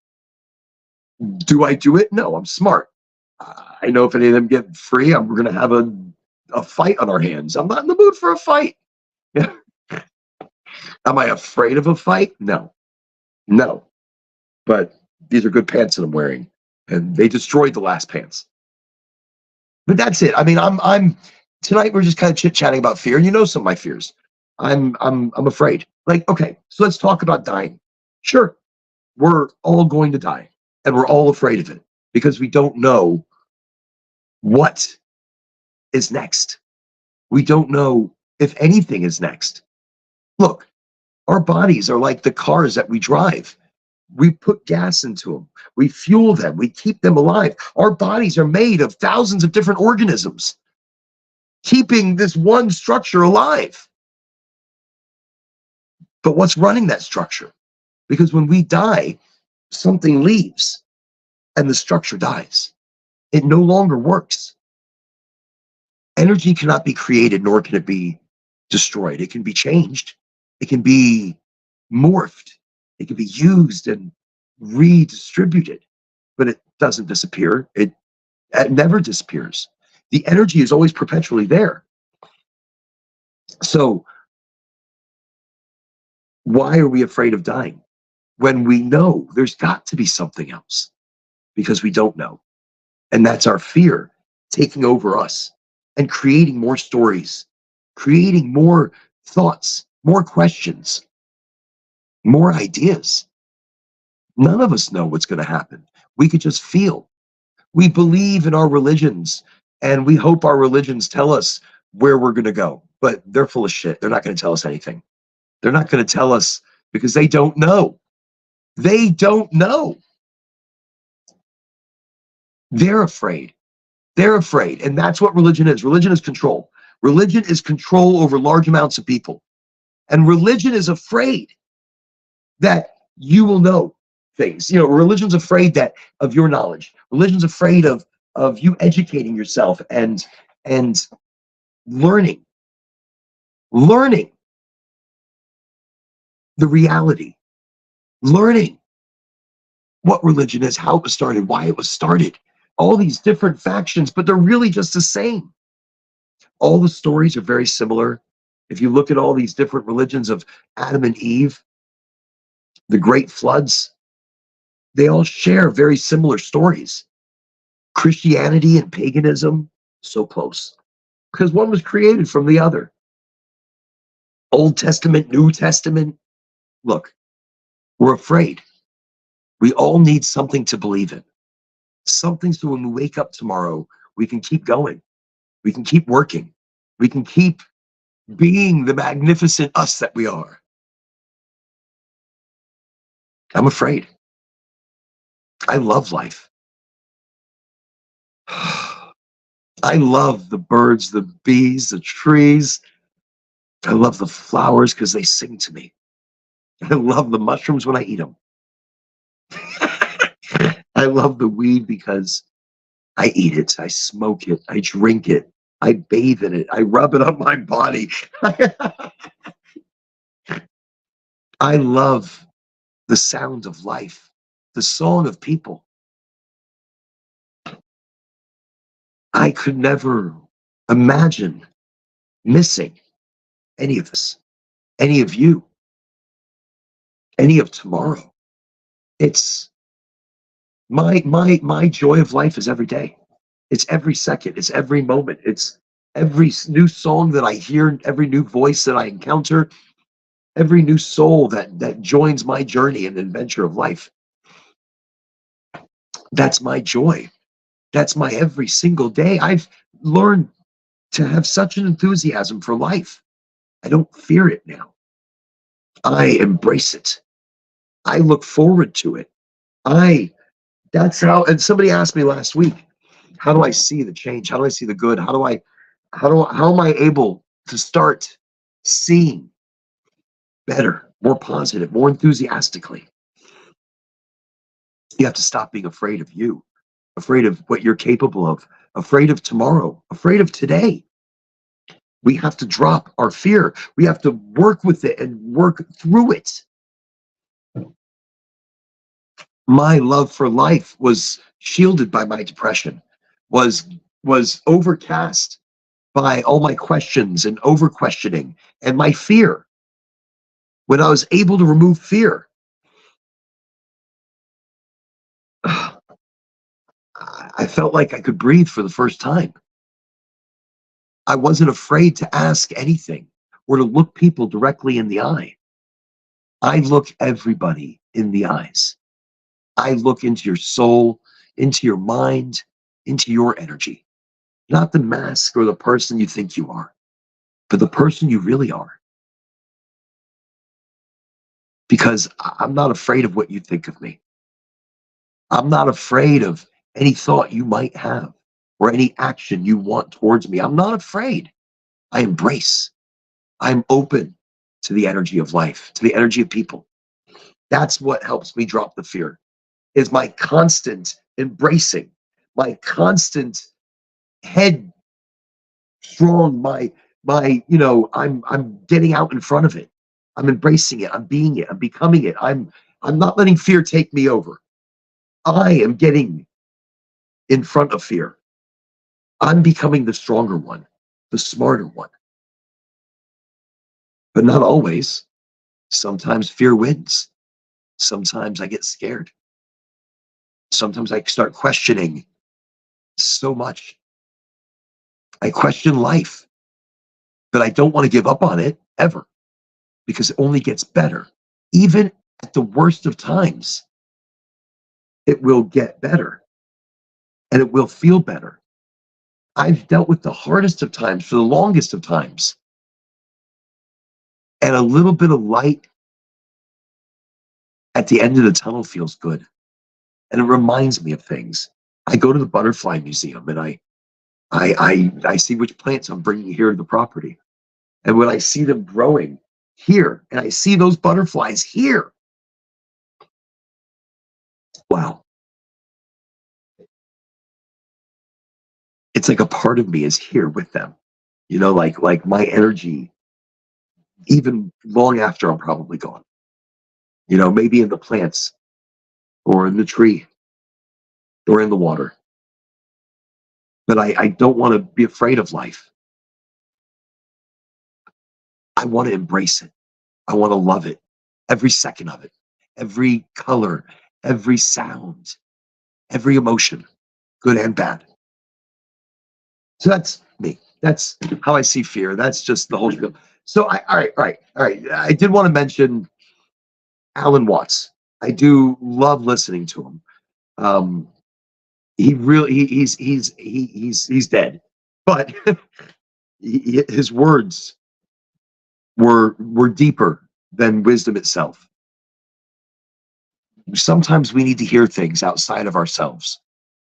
Do I do it? No, I'm smart. I know if any of them get free, we're going to have a fight on our hands. I'm not in the mood for a fight. Am I afraid of a fight? No. But these are good pants that I'm wearing, and they destroyed the last pants. But that's it. I mean, I'm tonight we're just kind of chit-chatting about fear, and some of my fears. I'm afraid. Like, okay, so let's talk about dying. Sure, we're all going to die, and we're all afraid of it because we don't know what is next. We don't know if anything is next. Look, our bodies are like the cars that we drive. We put gas into them. We fuel them. We keep them alive. Our bodies are made of thousands of different organisms, keeping this one structure alive. But what's running that structure? Because when we die, something leaves and the structure dies. It no longer works. Energy cannot be created, nor can it be destroyed. It can be changed. It can be morphed. It can be used and redistributed, but it doesn't disappear. It never disappears. The energy is always perpetually there. So why are we afraid of dying when we know there's got to be something else? Because we don't know. And that's our fear taking over us and creating more stories, creating more thoughts, more questions, more ideas. None of us know what's going to happen. We could just feel. We believe in our religions and we hope our religions tell us where we're going to go, but they're full of shit. They're not going to tell us anything. They're not going to tell us because they don't know. They don't know. They're afraid. They're afraid. And that's what religion is. Religion is control. Religion is control over large amounts of people. And religion is afraid that you will know things. Religion's afraid of your knowledge. Religion's afraid of you educating yourself and learning the reality, learning what religion is, how it was started, why it was started, all these different factions, but they're really just the same. All the stories are very similar. If you look at all these different religions of Adam and Eve, the great floods, they all share very similar stories. Christianity and paganism, so close, because one was created from the other. Old Testament, New Testament. Look, we're afraid. We all need something to believe in. Something so when we wake up tomorrow, we can keep going. We can keep working. We can keep being the magnificent us that we are. I'm afraid. I love life. I love the birds, the bees, the trees. I love the flowers because they sing to me. I love the mushrooms when I eat them. I love the weed because I eat it, I smoke it, I drink it, I bathe in it, I rub it on my body. I love the sound of life, the song of people. I could never imagine missing any of this, any of you, any of tomorrow. It's my joy of life is every day. It's every second. It's every moment. It's every new song that I hear, every new voice that I encounter, every new soul that joins my journey and adventure of life. That's my joy. That's my every single day. I've learned to have such an enthusiasm for life. I don't fear it now. I embrace it. I look forward to it. I That's how. And somebody asked me last week, how do I see the change? How do I see the good? How am I able to start seeing better, more positive, more enthusiastically? You have to stop being afraid of you, afraid of what you're capable of, afraid of tomorrow, afraid of today. We have to drop our fear. We have to work with it and work through it. My love for life was shielded by my depression, was was overcast by all my questions and over questioning and my fear. When I was able to remove fear, I felt like I could breathe for the first time. I wasn't afraid to ask anything or to look people directly in the eye. I look everybody in the eyes. I look into your soul, into your mind, into your energy, not the mask or the person you think you are, but the person you really are. Because I'm not afraid of what you think of me. I'm not afraid of any thought you might have or any action you want towards me. I'm not afraid. I embrace. I'm open to the energy of life, to the energy of people. That's what helps me drop the fear, is my constant embracing, my constant head strong, I'm getting out in front of it. I'm embracing it. I'm being it. I'm becoming it. I'm not letting fear take me over. I am getting in front of fear. I'm becoming the stronger one, the smarter one. But not always. Sometimes fear wins. Sometimes I get scared. Sometimes I start questioning so much. I question life, but I don't want to give up on it ever because it only gets better. Even at the worst of times, it will get better and it will feel better. I've dealt with the hardest of times for the longest of times, and a little bit of light at the end of the tunnel feels good. And it reminds me of things. I go to the butterfly museum and I see which plants I'm bringing here to the property. And when I see them growing here and I see those butterflies here, wow, it's like a part of me is here with them. Like my energy, even long after I'm probably gone. Maybe in the plants or in the tree or in the water. But I don't want to be afraid of life. I want to embrace it. I want to love it. Every second of it, every color, every sound, every emotion, good and bad. So that's me. That's how I see fear. That's just the whole spiel. So all right. I did want to mention Alan Watts. I do love listening to him. Um, he really he's dead, but his words We're deeper than wisdom itself. Sometimes we need to hear things outside of ourselves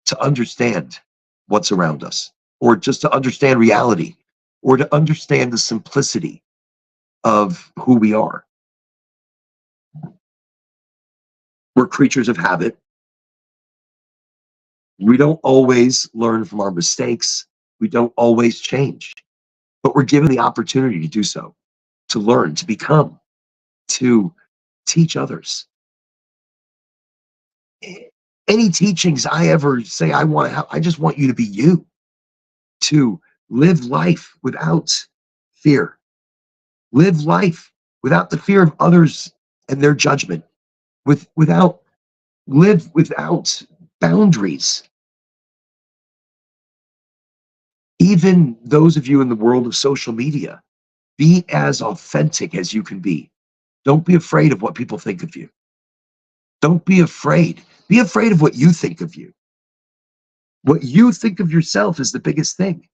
to understand what's around us, or just to understand reality, or to understand the simplicity of who we are. We're creatures of habit. We don't always learn from our mistakes. We don't always change, but we're given the opportunity to do so, to learn, to become, to teach others. Any teachings I ever say I want to have, I just want you to be you, to live life without fear, live life without the fear of others and their judgment, without live without boundaries. Even those of you in the world of social media, be as authentic as you can be. Don't be afraid of what people think of you. Don't be afraid. Be afraid of what you think of you. What you think of yourself is the biggest thing.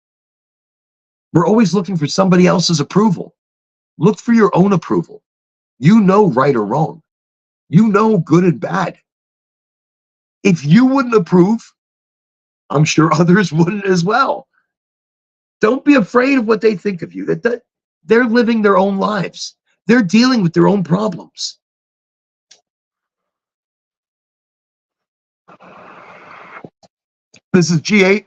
We're always looking for somebody else's approval. Look for your own approval. You know right or wrong. You know good and bad. If you wouldn't approve, I'm sure others wouldn't as well. Don't be afraid of what they think of you. That they're living their own lives. They're dealing with their own problems. This is G8.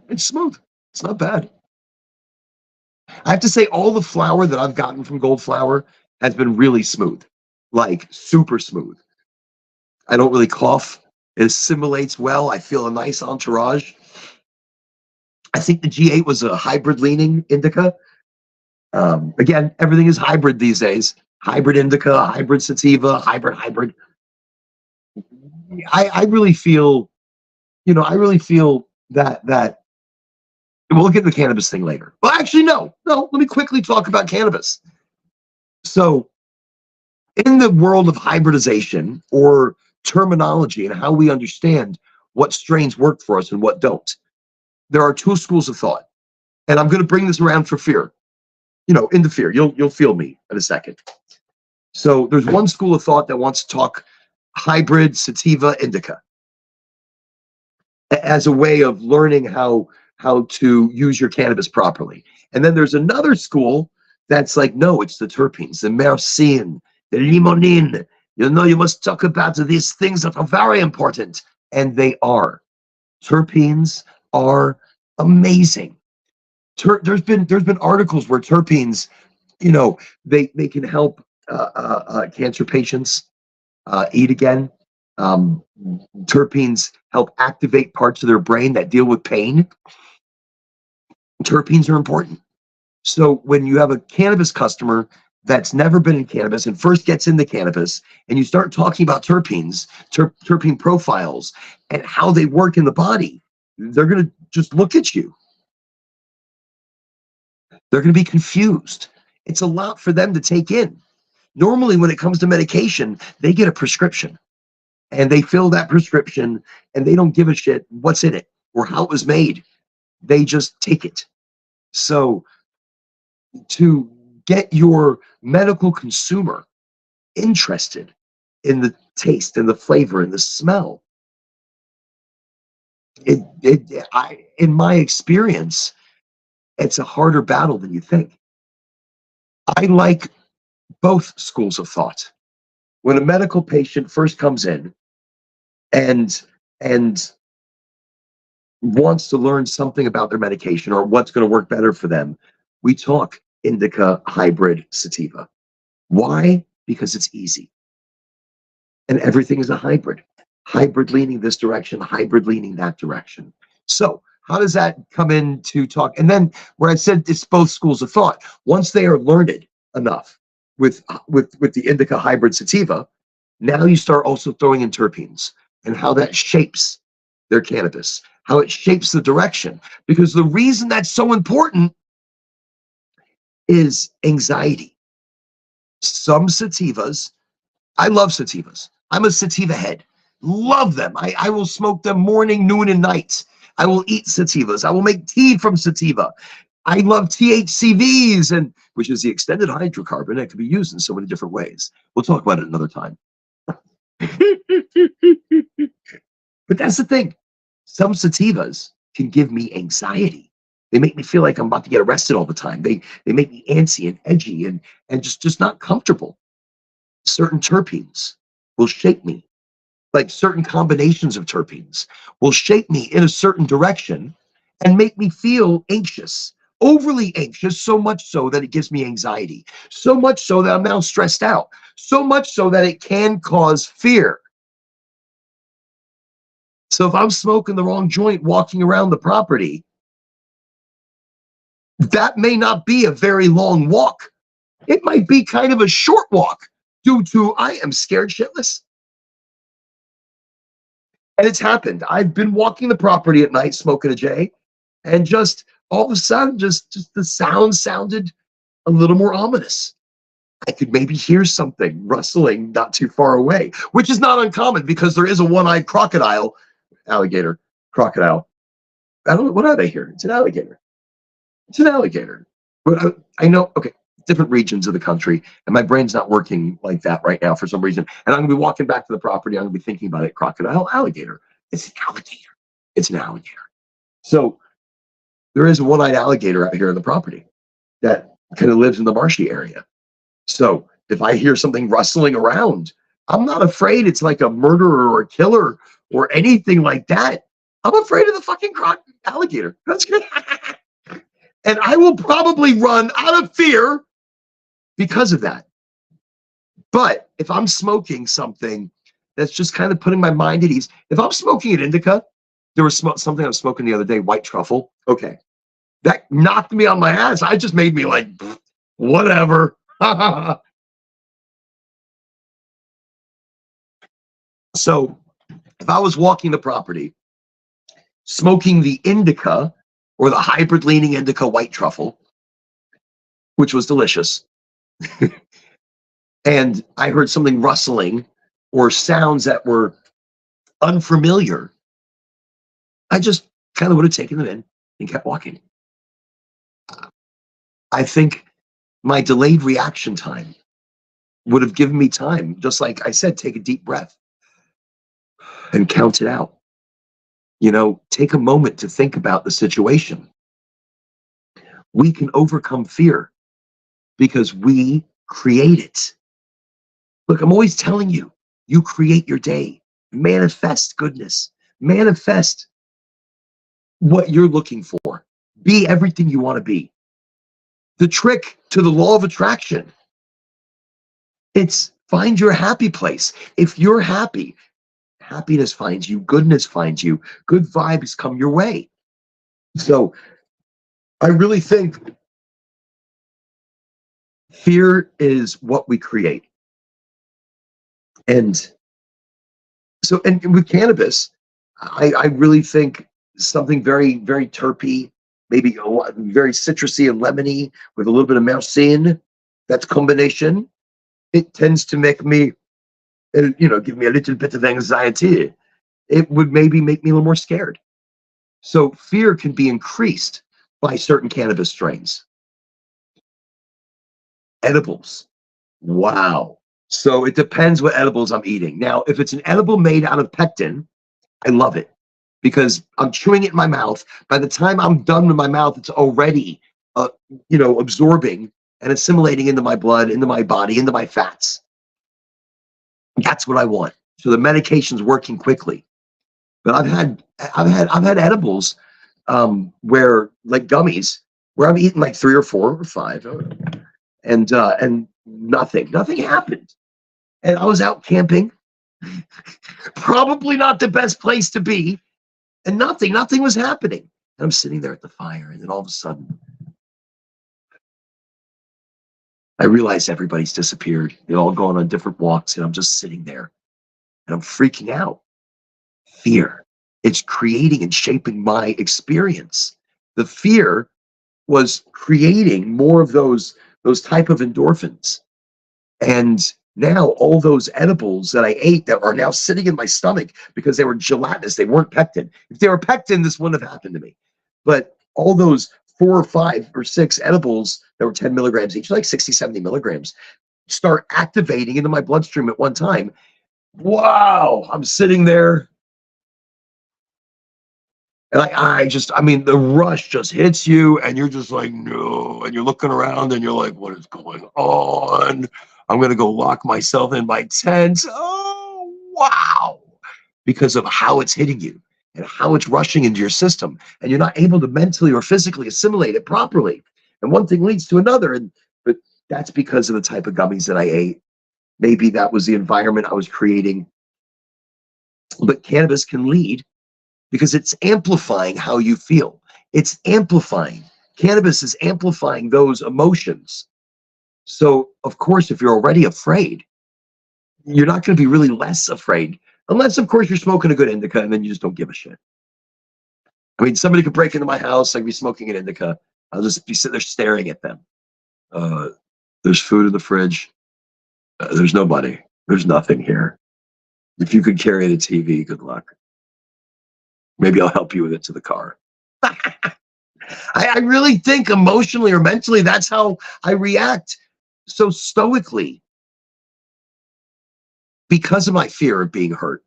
It's smooth. It's not bad. I have to say, all the flour that I've gotten from Gold Flour has been really smooth, like super smooth. I don't really cough. It assimilates well. I feel a nice entourage. I think the G8 was a hybrid leaning indica. Again, everything is hybrid these days. Hybrid indica, hybrid sativa, hybrid. I really feel, I really feel that we'll get to the cannabis thing later. Well, actually, no. Let me quickly talk about cannabis. So, in the world of hybridization or terminology and how we understand what strains work for us and what don't, there are two schools of thought. And I'm going to bring this around for fear. Into fear. You'll feel me in a second. So there's one school of thought that wants to talk hybrid sativa indica as a way of learning how to use your cannabis properly. And then there's another school that's like, no, it's the terpenes, the myrcene, the limonene. You must talk about these things that are very important. And they are. Terpenes are amazing. There's been articles where terpenes, they can help cancer patients eat again. Terpenes help activate parts of their brain that deal with pain. Terpenes are important. So when you have a cannabis customer that's never been in cannabis and first gets into cannabis, and you start talking about terpenes, terpene profiles, and how they work in the body, they're going to just look at you. They're going to be confused. It's a lot for them to take in. Normally, when it comes to medication, they get a prescription and they fill that prescription and they don't give a shit what's in it or how it was made. They just take it. So to get your medical consumer interested in the taste and the flavor and the smell, in my experience, it's a harder battle than you think. I like both schools of thought. When a medical patient first comes in and wants to learn something about their medication or what's going to work better for them, we talk indica, hybrid, sativa. Why? Because it's easy. And everything is a hybrid. Hybrid leaning this direction, hybrid leaning that direction. So how does that come into talk? And then where I said it's both schools of thought, once they are learned enough with the indica hybrid sativa, now you start also throwing in terpenes and how that shapes their cannabis, how it shapes the direction. Because the reason that's so important is anxiety. Some sativas, I love sativas. I'm a sativa head. Love them. I will smoke them morning, noon, and night. I will eat sativas. I will make tea from sativa. I love THCVs, and which is the extended hydrocarbon that can be used in so many different ways. We'll talk about it another time. But that's the thing. Some sativas can give me anxiety. They make me feel like I'm about to get arrested all the time. They make me antsy and edgy and just not comfortable. Certain terpenes will shape me. Like certain combinations of terpenes will shape me in a certain direction and make me feel anxious, overly anxious, so much so that it gives me anxiety, so much so that I'm now stressed out, so much so that it can cause fear. So if I'm smoking the wrong joint walking around the property, that may not be a very long walk. It might be kind of a short walk due to I am scared shitless. And it's happened. I've been walking the property at night smoking a J, and just all of a sudden, just the sound sounded a little more ominous. I could maybe hear something rustling not too far away, which is not uncommon because there is a one-eyed crocodile, alligator, crocodile. I don't know, what are they here? It's an alligator. It's an alligator. But I know, okay, different regions of the country, and my brain's not working like that right now for some reason. And I'm gonna be walking back to the property. I'm gonna be thinking about it. Crocodile, alligator. It's an alligator. It's an alligator. So there is a one-eyed alligator out here on the property that kind of lives in the marshy area. So if I hear something rustling around, I'm not afraid it's like a murderer or a killer or anything like that. I'm afraid of the fucking alligator. That's good. And I will probably run out of fear because of that. But if I'm smoking something that's just kind of putting my mind at ease, if I'm smoking an indica, there was something I was smoking the other day, white truffle. Okay. That knocked me on my ass. I just made me like, whatever. So if I was walking the property, smoking the indica or the hybrid leaning indica white truffle, which was delicious, and I heard something rustling or sounds that were unfamiliar, I just kind of would have taken them in and kept walking. I think my delayed reaction time would have given me time, just like I said, take a deep breath and count it out. Take a moment to think about the situation. We can overcome fear because we create it. Look, I'm always telling you, you create your day. Manifest goodness. Manifest what you're looking for. Be everything you want to be. The trick to the law of attraction, it's find your happy place. If you're happy, happiness finds you, goodness finds you, good vibes come your way. So I really think fear is what we create. And so, and with cannabis, I really think something very, very terpy, maybe very citrusy and lemony with a little bit of moussine, that combination, it tends to make me, give me a little bit of anxiety. It would maybe make me a little more scared. So fear can be increased by certain cannabis strains. Edibles. Wow. So it depends what edibles I'm eating. Now, if it's an edible made out of pectin, I love it because I'm chewing it in my mouth. By the time I'm done with my mouth, it's already, absorbing and assimilating into my blood, into my body, into my fats. That's what I want. So the medication's working quickly. But I've had edibles where, like gummies, where I've eaten like 3 or 4 or 5, and nothing happened. And I was out camping, probably not the best place to be, and nothing was happening. And I'm sitting there at the fire, and then all of a sudden, I realize everybody's disappeared. They're all gone on different walks, and I'm just sitting there, and I'm freaking out. Fear. It's creating and shaping my experience. The fear was creating more of those type of endorphins. And Now, all those edibles that I ate that are now sitting in my stomach because they were gelatinous, they weren't pectin. If they were pectin, this wouldn't have happened to me. But all those 4 or 5 or 6 edibles that were 10 milligrams each, like 60, 70 milligrams, start activating into my bloodstream at one time. Wow, I'm sitting there. And I mean, the rush just hits you, and you're just like, no. And you're looking around, and you're like, what is going on? I'm going to go lock myself in my tent. Oh, wow. Because of how it's hitting you and how it's rushing into your system. And you're not able to mentally or physically assimilate it properly. And one thing leads to another. But that's because of the type of gummies that I ate. Maybe that was the environment I was creating. But cannabis can lead because it's amplifying how you feel. It's amplifying. Cannabis is amplifying those emotions. So, of course, if you're already afraid, you're not going to be really less afraid, unless, of course, you're smoking a good indica and then you just don't give a shit. I mean, somebody could break into my house, I'd be smoking an indica. I'll just be sitting there staring at them. Uh, there's food in the fridge. There's nobody. There's nothing here. If you could carry the TV, good luck. Maybe I'll help you with it to the car. I really think emotionally or mentally, that's how I react so stoically because of my fear of being hurt.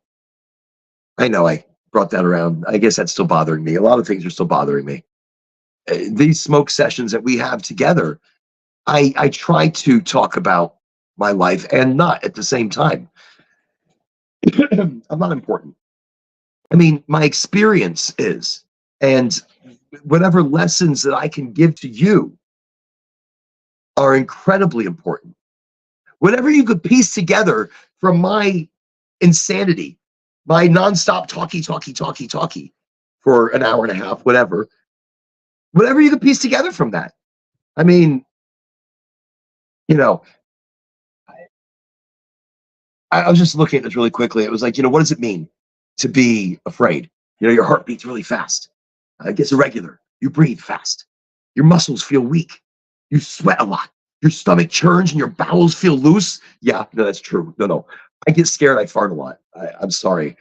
I know I brought that around. I guess that's still bothering me. A lot of things are still bothering me. These smoke sessions that we have together, I try to talk about my life and not at the same time. I'm not important. I mean, my experience is, and whatever lessons that I can give to you are incredibly important. Whatever you could piece together from my insanity, my nonstop talkie for an hour and a half, whatever you could piece together from that. I mean, you know, I was just looking at this really quickly. It was like, what does it mean to be afraid? Your heart beats really fast. It gets irregular. You breathe fast. Your muscles feel weak. You sweat a lot. Your stomach churns and your bowels feel loose. Yeah, no, that's true. No. I get scared. I fart a lot. I'm sorry.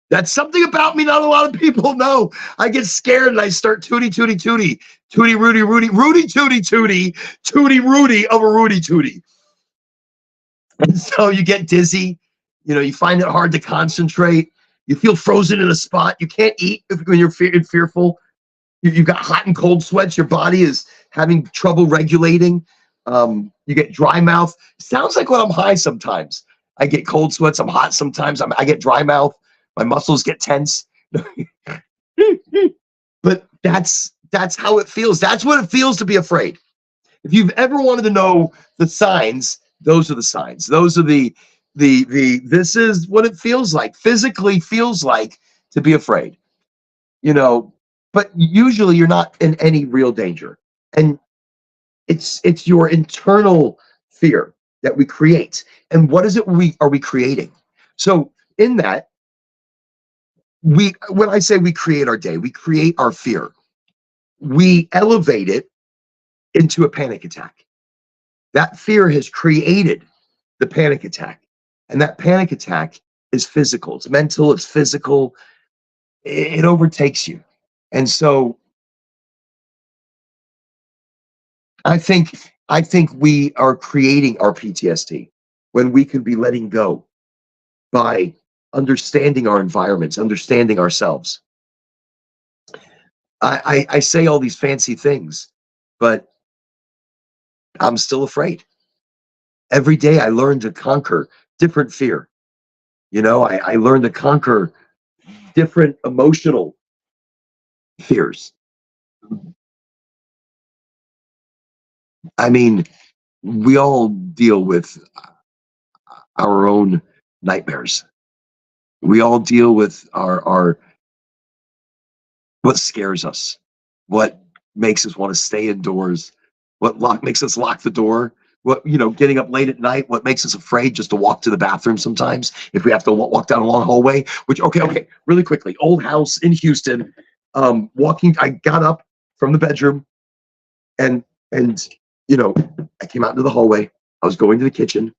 That's something about me not a lot of people know. I get scared and I start tooty, Rudy, tooty, Rudy of a Rudy tooty. And so you get dizzy. You find it hard to concentrate. You feel frozen in a spot. You can't eat when you're fearful. You've got hot and cold sweats. Your body is having trouble regulating. You get dry mouth. Sounds like when I'm high sometimes. I get cold sweats. I'm hot sometimes. I get dry mouth. My muscles get tense. But that's how it feels. That's what it feels to be afraid. If you've ever wanted to know the signs, those are the signs. Those are the this is what it feels like, physically feels like to be afraid. But usually you're not in any real danger. And it's your internal fear that we create. And what is it we creating? So in that, when I say we create our day, we create our fear. We elevate it into a panic attack. That fear has created the panic attack. And that panic attack is physical. It's mental, it's physical. It overtakes you. And so I think we are creating our PTSD when we could be letting go by understanding our environments, understanding ourselves. I say all these fancy things, but I'm still afraid. Every day I learn to conquer different fear. I learn to conquer different emotional fears. I mean, we all deal with our own nightmares. We all deal with our what scares us, what makes us want to stay indoors, what makes us lock the door, what getting up late at night, what makes us afraid just to walk to the bathroom sometimes if we have to walk down a long hallway. Which okay, really quickly, old house in Houston. Walking, I got up from the bedroom and I came out into the hallway I was going to the kitchen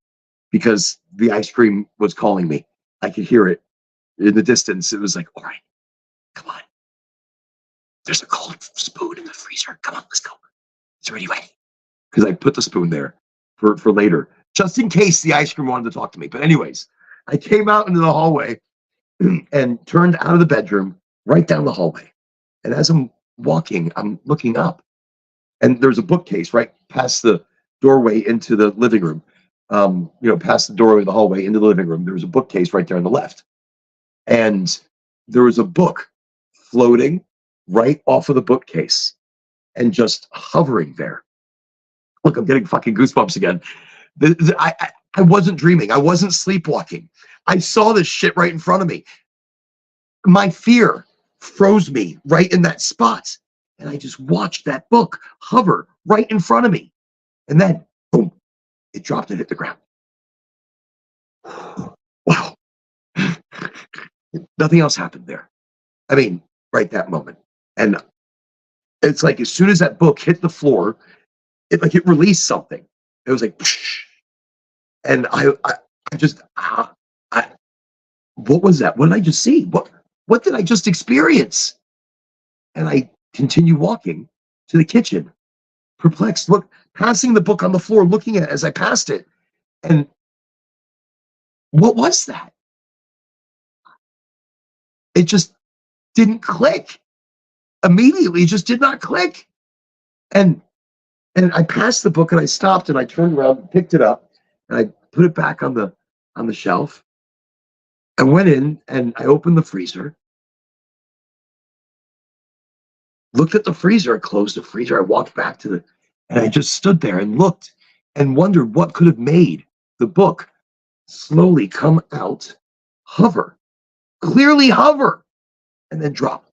because the ice cream was calling me. I could hear it in the distance. It was like, all right, come on. There's a cold spoon in the freezer. Come on, let's go. It's already ready. Because I put the spoon there for later, just in case the ice cream wanted to talk to me. But anyways, I came out into the hallway and turned out of the bedroom right down the hallway. And as I'm walking, I'm looking up, and there's a bookcase right past the doorway into the living room. Past the doorway of the hallway into the living room, there was a bookcase right there on the left, and there was a book floating right off of the bookcase and just hovering there. Look, I'm getting fucking goosebumps again. I wasn't dreaming. I wasn't sleepwalking. I saw this shit right in front of me. My fear froze me right in that spot. And I just watched that book hover right in front of me. And then, boom, it dropped and hit the ground. Wow. Nothing else happened there. I mean, right that moment. And it's like as soon as that book hit the floor, it released something. It was like, psh, and I just, what was that? What did I just see? What did I just experience? And I continue walking to the kitchen, perplexed, passing the book on the floor, looking at it as I passed it. And what was that? It just didn't click. Immediately, it just did not click. And I passed the book and I stopped and I turned around and picked it up and I put it back on the shelf. I went in and I opened the freezer, looked at the freezer, I closed the freezer, I walked back and I just stood there and looked and wondered what could have made the book slowly come out, hover, clearly hover, and then drop.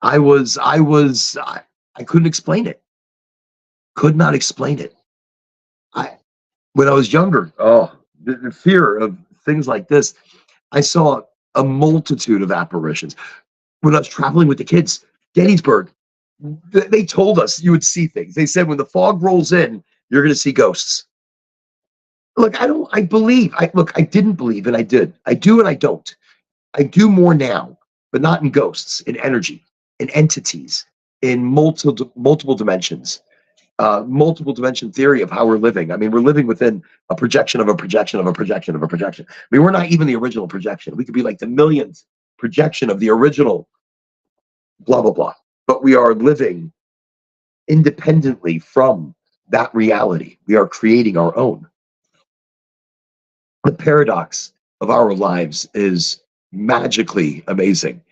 I couldn't explain it. Could not explain it. When I was younger, the fear of things like this, I saw a multitude of apparitions. When I was traveling with the kids, Gettysburg, they told us you would see things. They said when the fog rolls in, you're going to see ghosts. Look, I believe. I didn't believe and I did. I do and I don't. I do more now, but not in ghosts, in energy, in entities, in multiple dimensions. Multiple dimension theory of how we're living. I mean, we're living within a projection of a projection of a projection of a projection. I mean, we're not even the original projection. We could be like the millionth projection of the original blah, blah, blah. But we are living independently from that reality. We are creating our own. The paradox of our lives is magically amazing.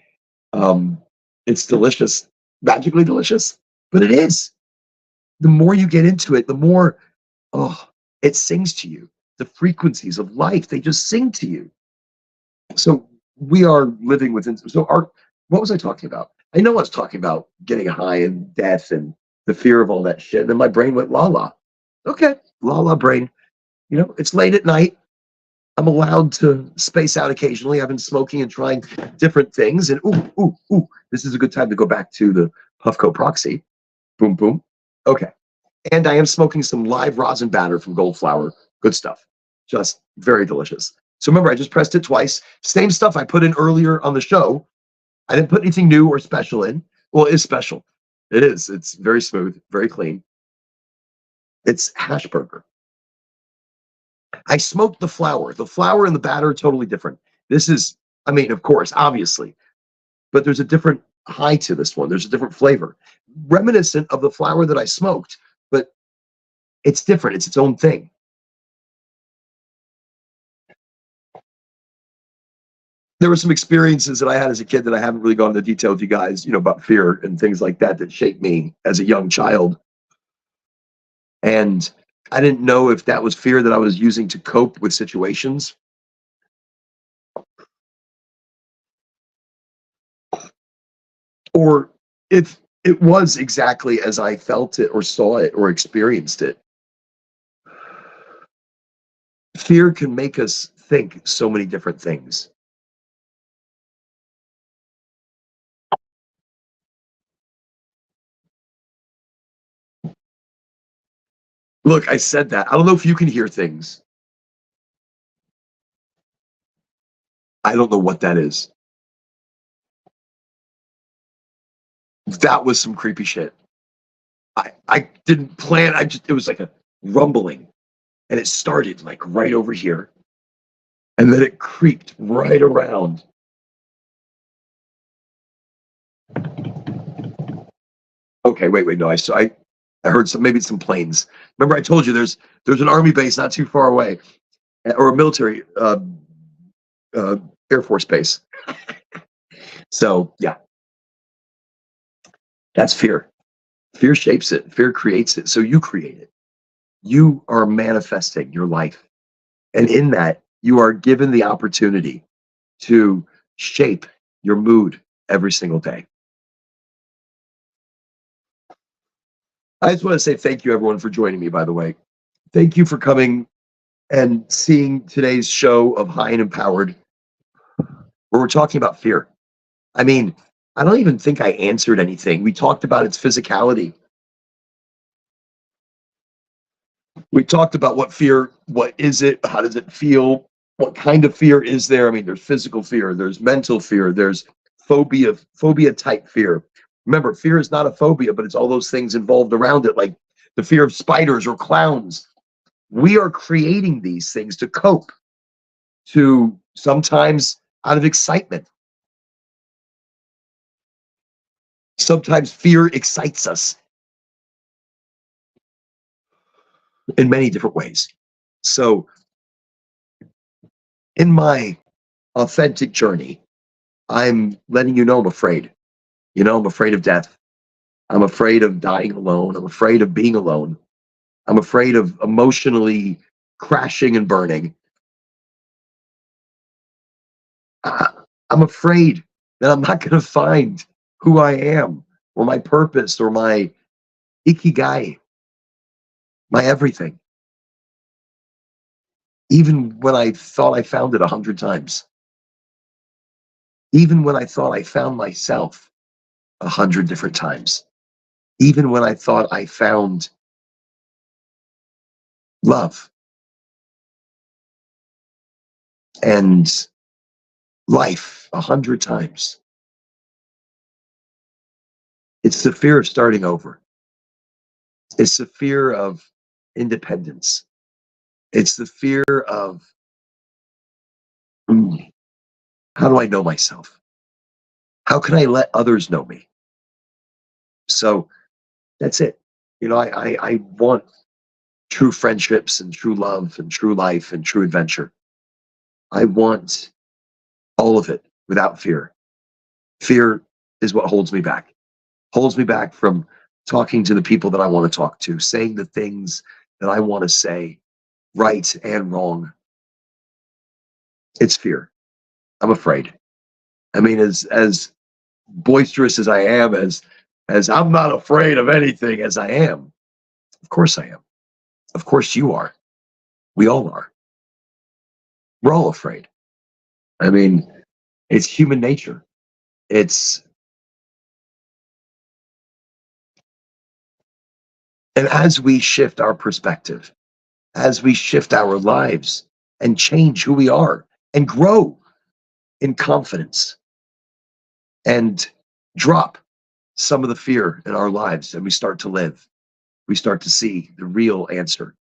It's delicious, magically delicious, but it is. The more you get into it, the more it sings to you. The frequencies of life, they just sing to you. So we are living within. What was I talking about? I know I was talking about getting high and death and the fear of all that shit. And then my brain went la la. Okay, la la brain. It's late at night. I'm allowed to space out occasionally. I've been smoking and trying different things. And this is a good time to go back to the Puffco Proxy. Boom, boom. Okay. And I am smoking some live rosin batter from Goldflower. Good stuff. Just very delicious. So remember, I just pressed it twice. Same stuff I put in earlier on the show. I didn't put anything new or special in. Well, it is special. It is. It's very smooth, very clean. It's hash burger. I smoked the flour. The flour and the batter are totally different. This is, of course, obviously, but there's a different high to this one. There's a different flavor, reminiscent of the flour that I smoked, but it's different. It's its own thing. There were some experiences that I had as a kid that I haven't really gone into detail with you guys, about fear and things like that shaped me as a young child. And I didn't know if that was fear that I was using to cope with situations, or if it was exactly as I felt it or saw it or experienced it. Fear can make us think so many different things. Look, I said that. I don't know if you can hear things. I don't know what that is. That was some creepy shit. I didn't plan. It was like a rumbling, and it started like right over here, and then it creeped right around. Okay, wait, no, I heard maybe some planes. Remember, I told you there's an army base not too far away, or a military uh, air force base. So yeah, that's fear. Fear shapes it. Fear creates it. So you create it. You are manifesting your life, and in that, you are given the opportunity to shape your mood every single day. I just want to say thank you, everyone, for joining me. By the way, thank you for coming and seeing today's show of High and Empowered, where we're talking about fear. I mean, I don't even think I answered anything. We talked about its physicality. We talked about what is it, how does it feel, what kind of fear is there? I mean, there's physical fear, there's mental fear, there's phobia type fear. Remember, fear is not a phobia, but it's all those things involved around it, like the fear of spiders or clowns. We are creating these things to cope, to sometimes out of excitement. Sometimes fear excites us in many different ways. So, in my authentic journey, I'm letting you know I'm afraid. I'm afraid of death. I'm afraid of dying alone. I'm afraid of being alone. I'm afraid of emotionally crashing and burning. I- I'm afraid that I'm not going to find who I am or my purpose or my ikigai, my everything, even when I thought I found it 100 times, even when I thought I found myself 100 different times, even when I thought I found love and life 100 times. It's the fear of starting over. It's the fear of independence. It's the fear of mm, how do I know myself? How can I let others know me? So that's it. I want true friendships and true love and true life and true adventure. I want all of it without fear. Fear is what holds me back from talking to the people that I want to talk to, saying the things that I want to say, right and wrong. It's fear. I'm afraid. I mean, as boisterous as I am, as I'm not afraid of anything as I am. Of course I am. Of course you are. We all are. We're all afraid. I mean, it's human nature. It's and as we shift our perspective, as we shift our lives and change who we are and grow in confidence and drop some of the fear in our lives and we start to live, we start to see the real answer.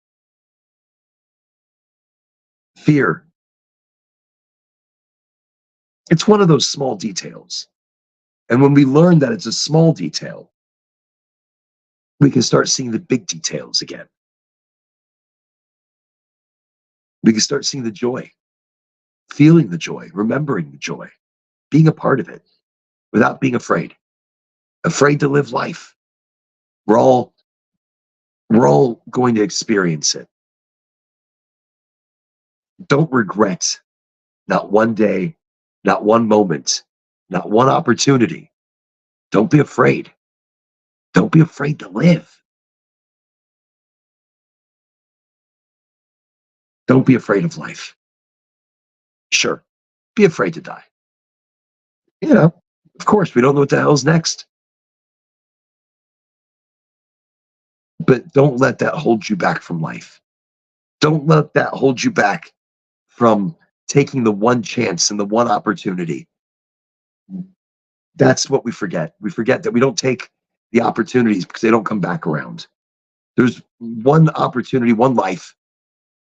Fear, it's one of those small details. And when we learn that it's a small detail, we can start seeing the big details again. We can start seeing the joy, feeling the joy, remembering the joy, being a part of it without being afraid to live life. We're all we're all going to experience it. Don't regret not one day, not one moment, not one opportunity. Don't be afraid. Don't be afraid to live. Don't be afraid of life. Sure, be afraid to die. Of course, we don't know what the hell's next. But don't let that hold you back from life. Don't let that hold you back from taking the one chance and the one opportunity. That's what we forget. We forget that we don't take the opportunities because they don't come back around. There's one opportunity, one life.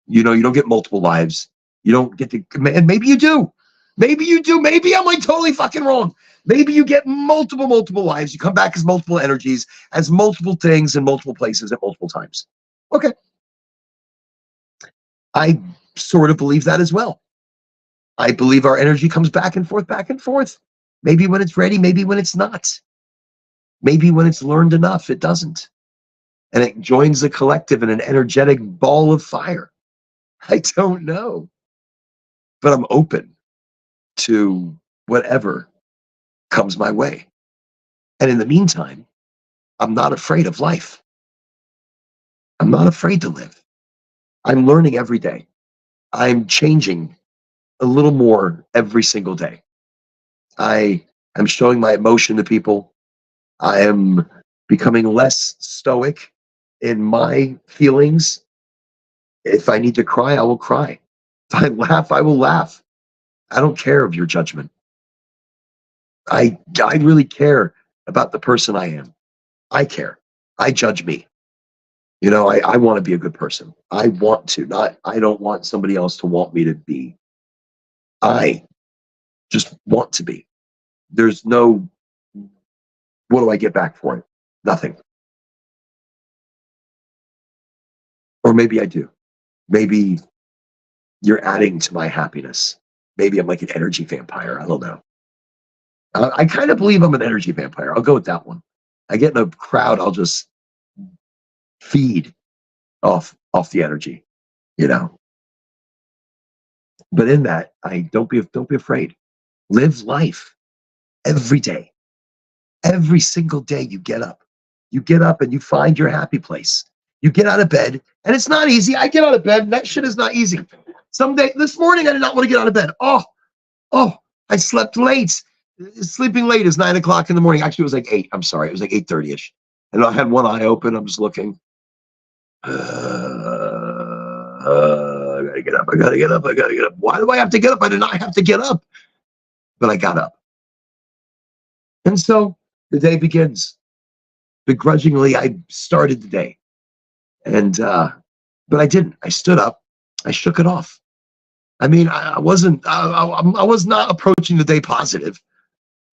You don't get multiple lives. You don't get to, and maybe you do. Maybe you do. Maybe I'm like totally fucking wrong. Maybe you get multiple lives. You come back as multiple energies, as multiple things in multiple places at multiple times. Okay. I sort of believe that as well. I believe our energy comes back and forth, back and forth. Maybe when it's ready, maybe when it's not. Maybe when it's learned enough, it doesn't. And it joins the collective in an energetic ball of fire. I don't know. But I'm open to whatever comes my way. And in the meantime, I'm not afraid of life. I'm not afraid to live. I'm learning every day. I'm changing a little more every single day. I am showing my emotion to people. I am becoming less stoic in my feelings. If I need to cry, I will cry. If I laugh, I will laugh. I don't care of your judgment. I really care about the person I am. I care. I judge me. I want to be a good person. I want to, not, I don't want somebody else to want me to be. I just want to be. There's no, what do I get back for it? Nothing. Or maybe I do. Maybe you're adding to my happiness. Maybe I'm like an energy vampire. I don't know. I kind of believe I'm an energy vampire. I'll go with that one. I get in a crowd, I'll just feed off the energy, you know. But in that, I don't be afraid. Live life every day. Every single day you get up. You get up and you find your happy place. You get out of bed, and it's not easy. I get out of bed, and that shit is not easy. Someday, this morning, I did not want to get out of bed. Oh, I slept late. Sleeping late is 9 o'clock in the morning. Actually, it was like 8. I'm sorry. It was like 8:30ish. And I had one eye open. I'm just looking. I gotta get up. I gotta get up. I gotta get up. Why do I have to get up? I did not have to get up. But I got up. And so the day begins. Begrudgingly, I started the day. But I didn't. I stood up. I shook it off. I mean, I wasn't, I was not approaching the day positive.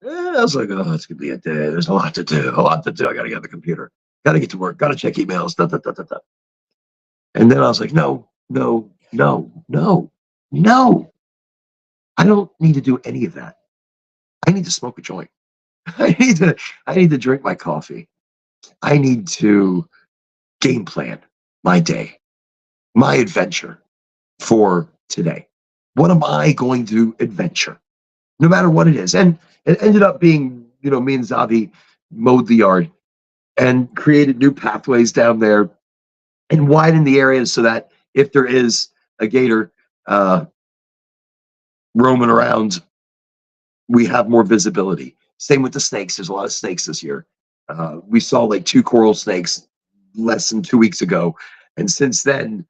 I was like, oh, it's going to be a day. There's a lot to do. A lot to do. I got to get on the computer. Got to get to work. Got to check emails. Da, da, da, da, da. And then I was like, no, no, no, no, no. I don't need to do any of that. I need to smoke a joint. I need to drink my coffee. I need to game plan my day, my adventure for today. What am I going to adventure? No matter what it is. And it ended up being, me and Zavi mowed the yard and created new pathways down there and widened the areas so that if there is a gator roaming around, we have more visibility. Same with the snakes. There's a lot of snakes this year. We saw like 2 coral snakes less than 2 weeks ago. And since then,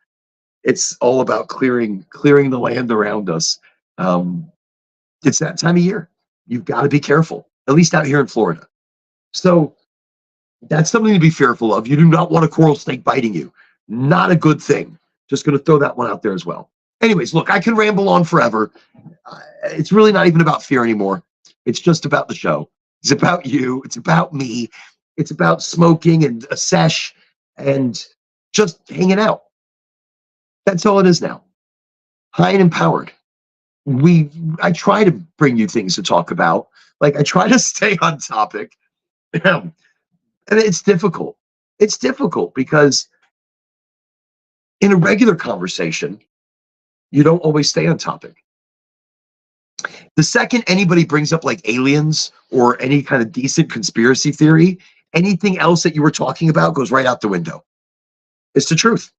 it's all about clearing the land around us. It's that time of year. You've got to be careful, at least out here in Florida. So that's something to be fearful of. You do not want a coral snake biting you. Not a good thing. Just going to throw that one out there as well. Anyways, look, I can ramble on forever. It's really not even about fear anymore. It's just about the show. It's about you. It's about me. It's about smoking and a sesh and just hanging out. That's all it is now. High and empowered. I try to bring you things to talk about. Like I try to stay on topic. And it's difficult. It's difficult because in a regular conversation, you don't always stay on topic. The second anybody brings up like aliens or any kind of decent conspiracy theory, anything else that you were talking about goes right out the window. It's the truth.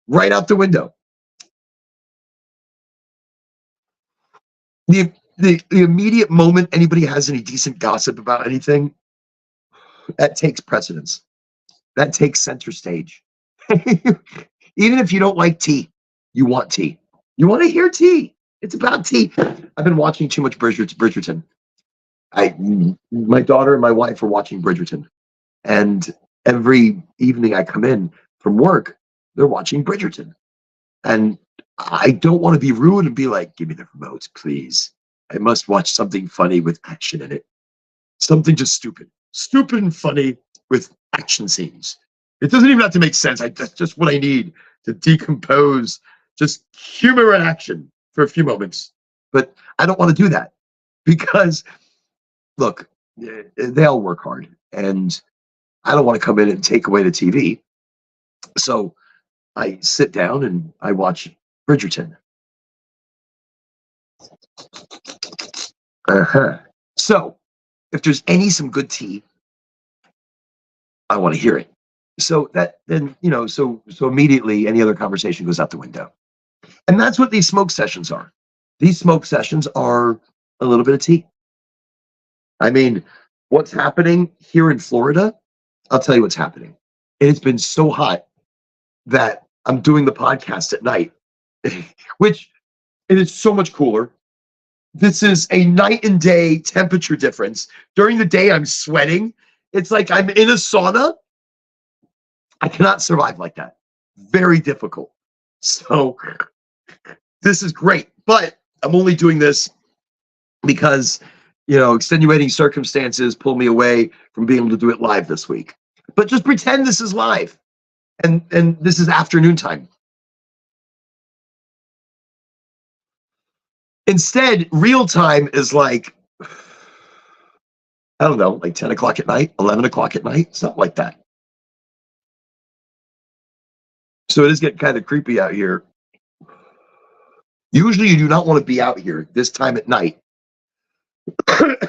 Right out the window. The immediate moment anybody has any decent gossip about anything, that takes precedence. That takes center stage. Even if you don't like tea, you want tea. You want to hear tea. It's about tea. I've been watching too much Bridgerton. My daughter and my wife are watching Bridgerton, and every evening I come in from work, they're watching Bridgerton, and I don't want to be rude and be like, "Give me the remote, please. I must watch something funny with action in it. Something just stupid and funny with action scenes. It doesn't even have to make sense. That's just what I need to decompose, just humor and action for a few moments. But I don't want to do that because, look, they all work hard, and I don't want to come in and take away the TV. So I sit down and I watch Bridgerton. Uh-huh. So if there's some good tea, I want to hear it. So that then, so immediately any other conversation goes out the window. And that's what these smoke sessions are. These smoke sessions are a little bit of tea. I mean, what's happening here in Florida, I'll tell you what's happening. It's been so hot that I'm doing the podcast at night, which it is so much cooler. This is a night and day temperature difference. During the day, I'm sweating. It's like I'm in a sauna. I cannot survive like that. Very difficult. So this is great, but I'm only doing this because, extenuating circumstances pull me away from being able to do it live this week. But just pretend this is live, and this is afternoon time. Instead, real time is like, I don't know, like 10 o'clock at night, 11 o'clock at night, something like that. So it is getting kind of creepy out here. Usually you do not want to be out here this time at night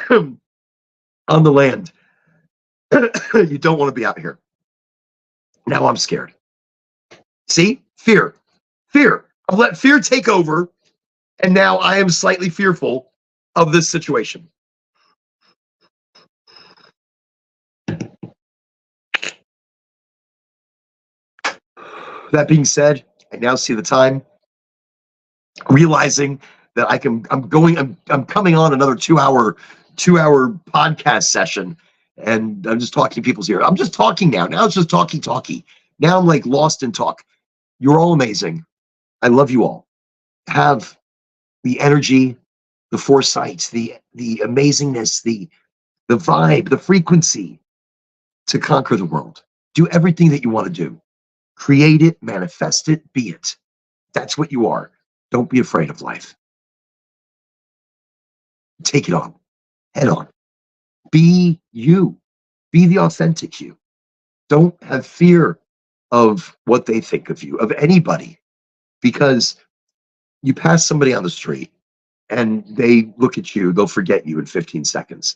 on the land. You don't want to be out here. Now I'm scared. See? Fear. I've let fear take over, and now I am slightly fearful of this situation. That being said, I now see the time, realizing that I'm coming on another 2 hour podcast session, and I'm just talking people's ear. I'm just talking now. Now it's just talky. Now I'm like lost in talk. You're all amazing. I love you all. Have the energy, the foresight, the amazingness, the vibe, the frequency to conquer the world. Do everything that you want to do. Create it, manifest it, be it. That's what you are. Don't be afraid of life. Take it on, head on. Be you. Be the authentic you. Don't have fear of what they think of you, of anybody, because you pass somebody on the street and they look at you, they'll forget you in 15 seconds.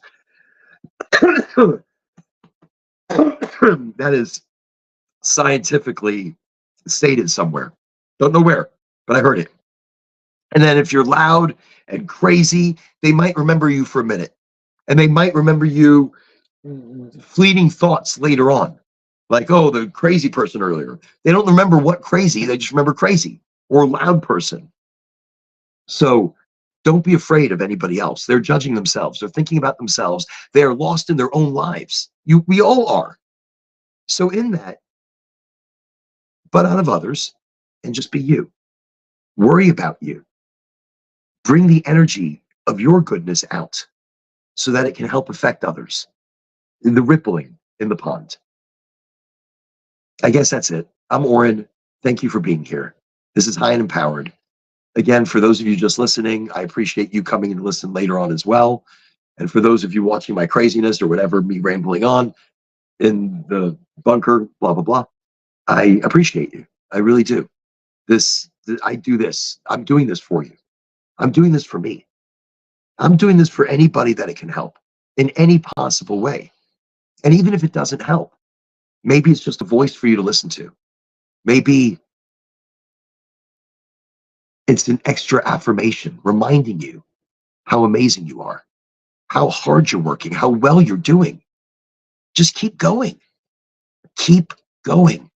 That is scientifically stated somewhere. Don't know where, but I heard it. And then if you're loud and crazy, they might remember you for a minute. And they might remember you fleeting thoughts later on. Like, oh, the crazy person earlier. They don't remember what crazy, they just remember crazy or loud person. So don't be afraid of anybody else. They're judging themselves. They're thinking about themselves. They are lost in their own lives. We all are. So in that, butt out of others and just be you. Worry about you. Bring the energy of your goodness out so that it can help affect others. The rippling in the pond. I guess that's it. I'm Oren. Thank you for being here. This is High and Empowered. Again, for those of you just listening, I appreciate you coming and listen later on as well. And for those of you watching my craziness or whatever, me rambling on in the bunker, blah, blah, blah, I appreciate you. I really do. I do this. I'm doing this for you. I'm doing this for me. I'm doing this for anybody that it can help in any possible way. And even if it doesn't help, maybe it's just a voice for you to listen to. Maybe it's an extra affirmation reminding you how amazing you are, how hard you're working, how well you're doing. Just keep going. Keep going.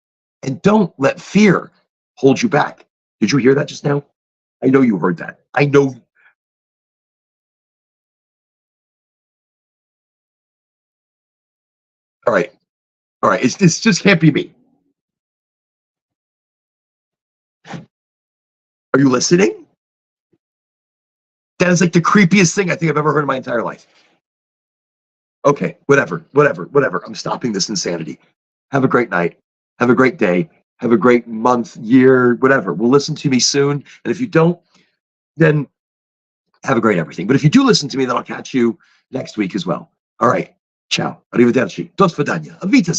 And don't let fear hold you back. Did you hear that just now? I know you heard that. I know. All right. All right. It's just can't be me. Are you listening? That is like the creepiest thing I think I've ever heard in my entire life. Okay, whatever. I'm stopping this insanity. Have a great night. Have a great day. Have a great month, year, whatever. We'll listen to me soon. And if you don't, then have a great everything. But if you do listen to me, then I'll catch you next week as well. All right. Ciao. Arrivederci. Do svidania. Avita